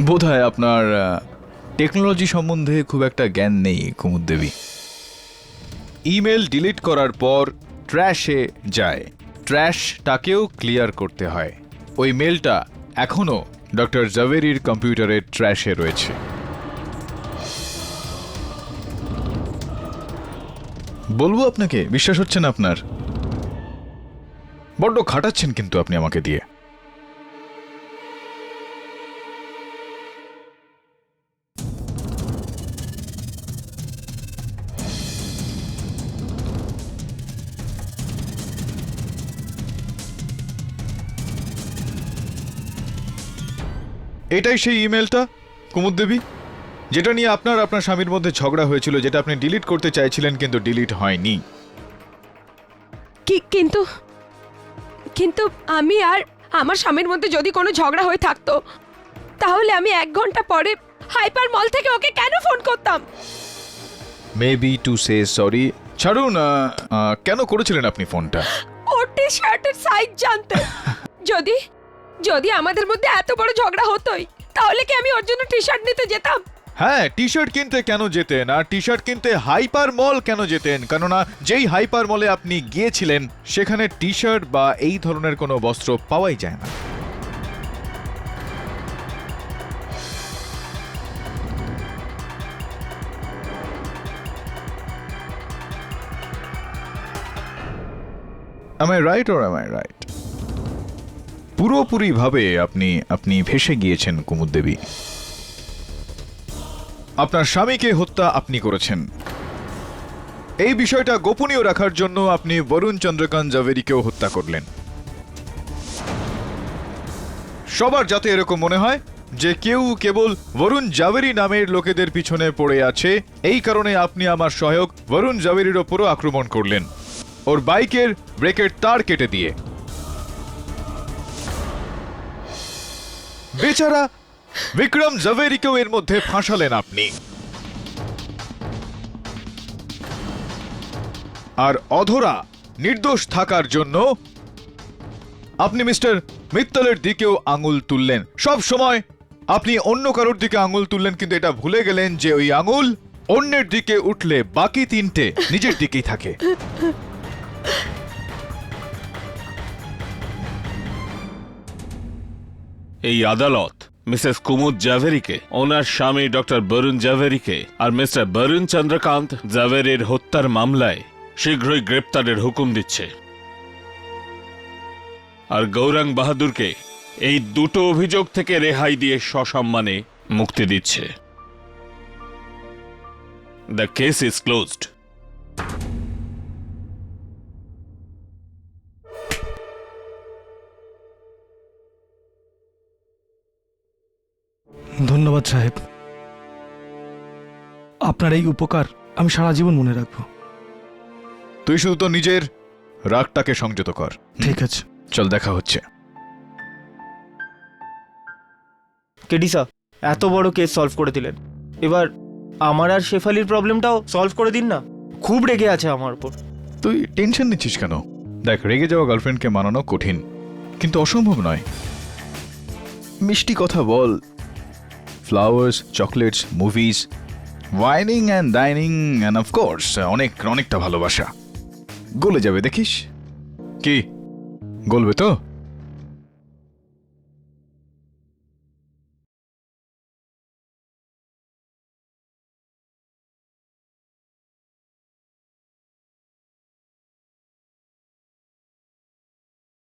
বোধহয় আপনার টেকনোলজি সম্বন্ধে খুব একটা জ্ঞান নেই কুমুদ দেবী। ইমেল ডিলিট করার পর ট্র্যাশে যায়, ট্র্যাশটাকেও ক্লিয়ার করতে হয়। ওই মেলটা এখনো ডক্টর জাভেরির কম্পিউটারের ট্র্যাশে রয়েছে। বলবো আপনাকে, বিশ্বাস হচ্ছে না আপনার? বড্ড খাটাচ্ছেন কিন্তু আপনি আমাকে দিয়ে। এটাই সেই ইমেলটা কুমুদ দেবী, যেটা নিয়ে আপনার স্বামীর মধ্যে ঝগড়া হয়েছিল, যেটা আপনি ডিলিট করতে চাইছিলেন কিন্তু ডিলিট হয়নি। কিন্তু কিন্তু আমি আর আমার স্বামীর মধ্যে যদি কোনো ঝগড়া হয়ে থাকতো তাহলে আমি 1 ঘন্টা পরে হাইপার মল থেকে ওকে কেন ফোন করতাম? Maybe to say sorry. ছাড়ুন, কেন করেছিলেন আপনি ফোনটা? ওর টি শার্টের সাইজ জানতে। যদি যদি আমাদের মধ্যে এত বড় ঝগড়া হতোই তাহলে কি আমি ওর জন্য টি শার্ট নিতে যেতাম? হ্যাঁ, টি শার্ট কিনতে কেন যেতেন, আর টি শার্ট কিনতে হাইপার মল কেন যেতেন? কেননা যেই হাইপার মলে আপনি গিয়েছিলেন সেখানে টি শার্ট বা এই ধরনের কোনো বস্ত্র পাওয়াই যায় না। Am I right or am I right? পুরোপুরি ভাবে আপনি ভেসে গিয়েছেন কুমুদ দেবী। আপনার স্বামীকে হত্যা আপনি করেছেন। এই বিষয়টা গোপনীয় রাখার জন্য আপনি বরুণ চন্দ্রকান্ত জাভেরিকেও হত্যা করলেন। সবার যাতে এরকম মনে হয় যে কেউ কেবল বরুণ জাভেরি নামের লোকেদের পিছনে পড়ে আছে, এই কারণে আপনি আমার সহায়ক বরুণ জাভেরির ওপরও আক্রমণ করলেন, ওর বাইকের ব্রেকের তার কেটে দিয়ে। বেচারা বিক্রম জাভেরিকেও এর মধ্যে ফাঁসালেন আপনি। আর অধরা নির্দোষ থাকার জন্য আপনি মিস্টার মিত্তলের দিকেও আঙুল তুললেন। সব সময় আপনি অন্য কারোর দিকে আঙুল তুললেন, কিন্তু এটা ভুলে গেলেন যে ওই আঙুল অন্যের দিকে উঠলে বাকি 3টে নিজের দিকেই থাকে। এই আদালত মিসেস কুমুদ জাভেরিকে, ওনার স্বামী ডক্টর বরুণ জাভেরিকে আর মিস্টার বরুণ চন্দ্রকান্ত জাভেরির হত্যার মামলায় শীঘ্রই গ্রেপ্তারের হুকুম দিচ্ছে, আর গৌরাঙ্গ বাহাদুরকে এই 2টো অভিযোগ থেকে রেহাই দিয়ে সসম্মানে মুক্তি দিচ্ছে। The case is closed. ধন্যবাদ সাহেব, আপনার এই উপকার আমি সারা জীবন মনে রাখবো। তুই শুধু তো নিজের রাগটাকে সংযত কর। ঠিক আছে, চল, দেখা হচ্ছে। কেডি স্যার, এত বড় কেস সলভ করে দিলেন, এবার আমার আর শেফালির প্রবলেমটাও সলভ করে দিন না। খুব রেগে আছে আমার উপর। তুই টেনশন নিচ্ছিস কেন? দেখ, রেগে যাওয়া গার্লফ্রেন্ডকে মানানো কঠিন, কিন্তু অসম্ভব নয়। মিষ্টি কথা বল, flowers, chocolates, movies, wining and dining and of course অনেকটা ভালোবাসা। গলে যাবে, দেখিস। কি গলবে তো?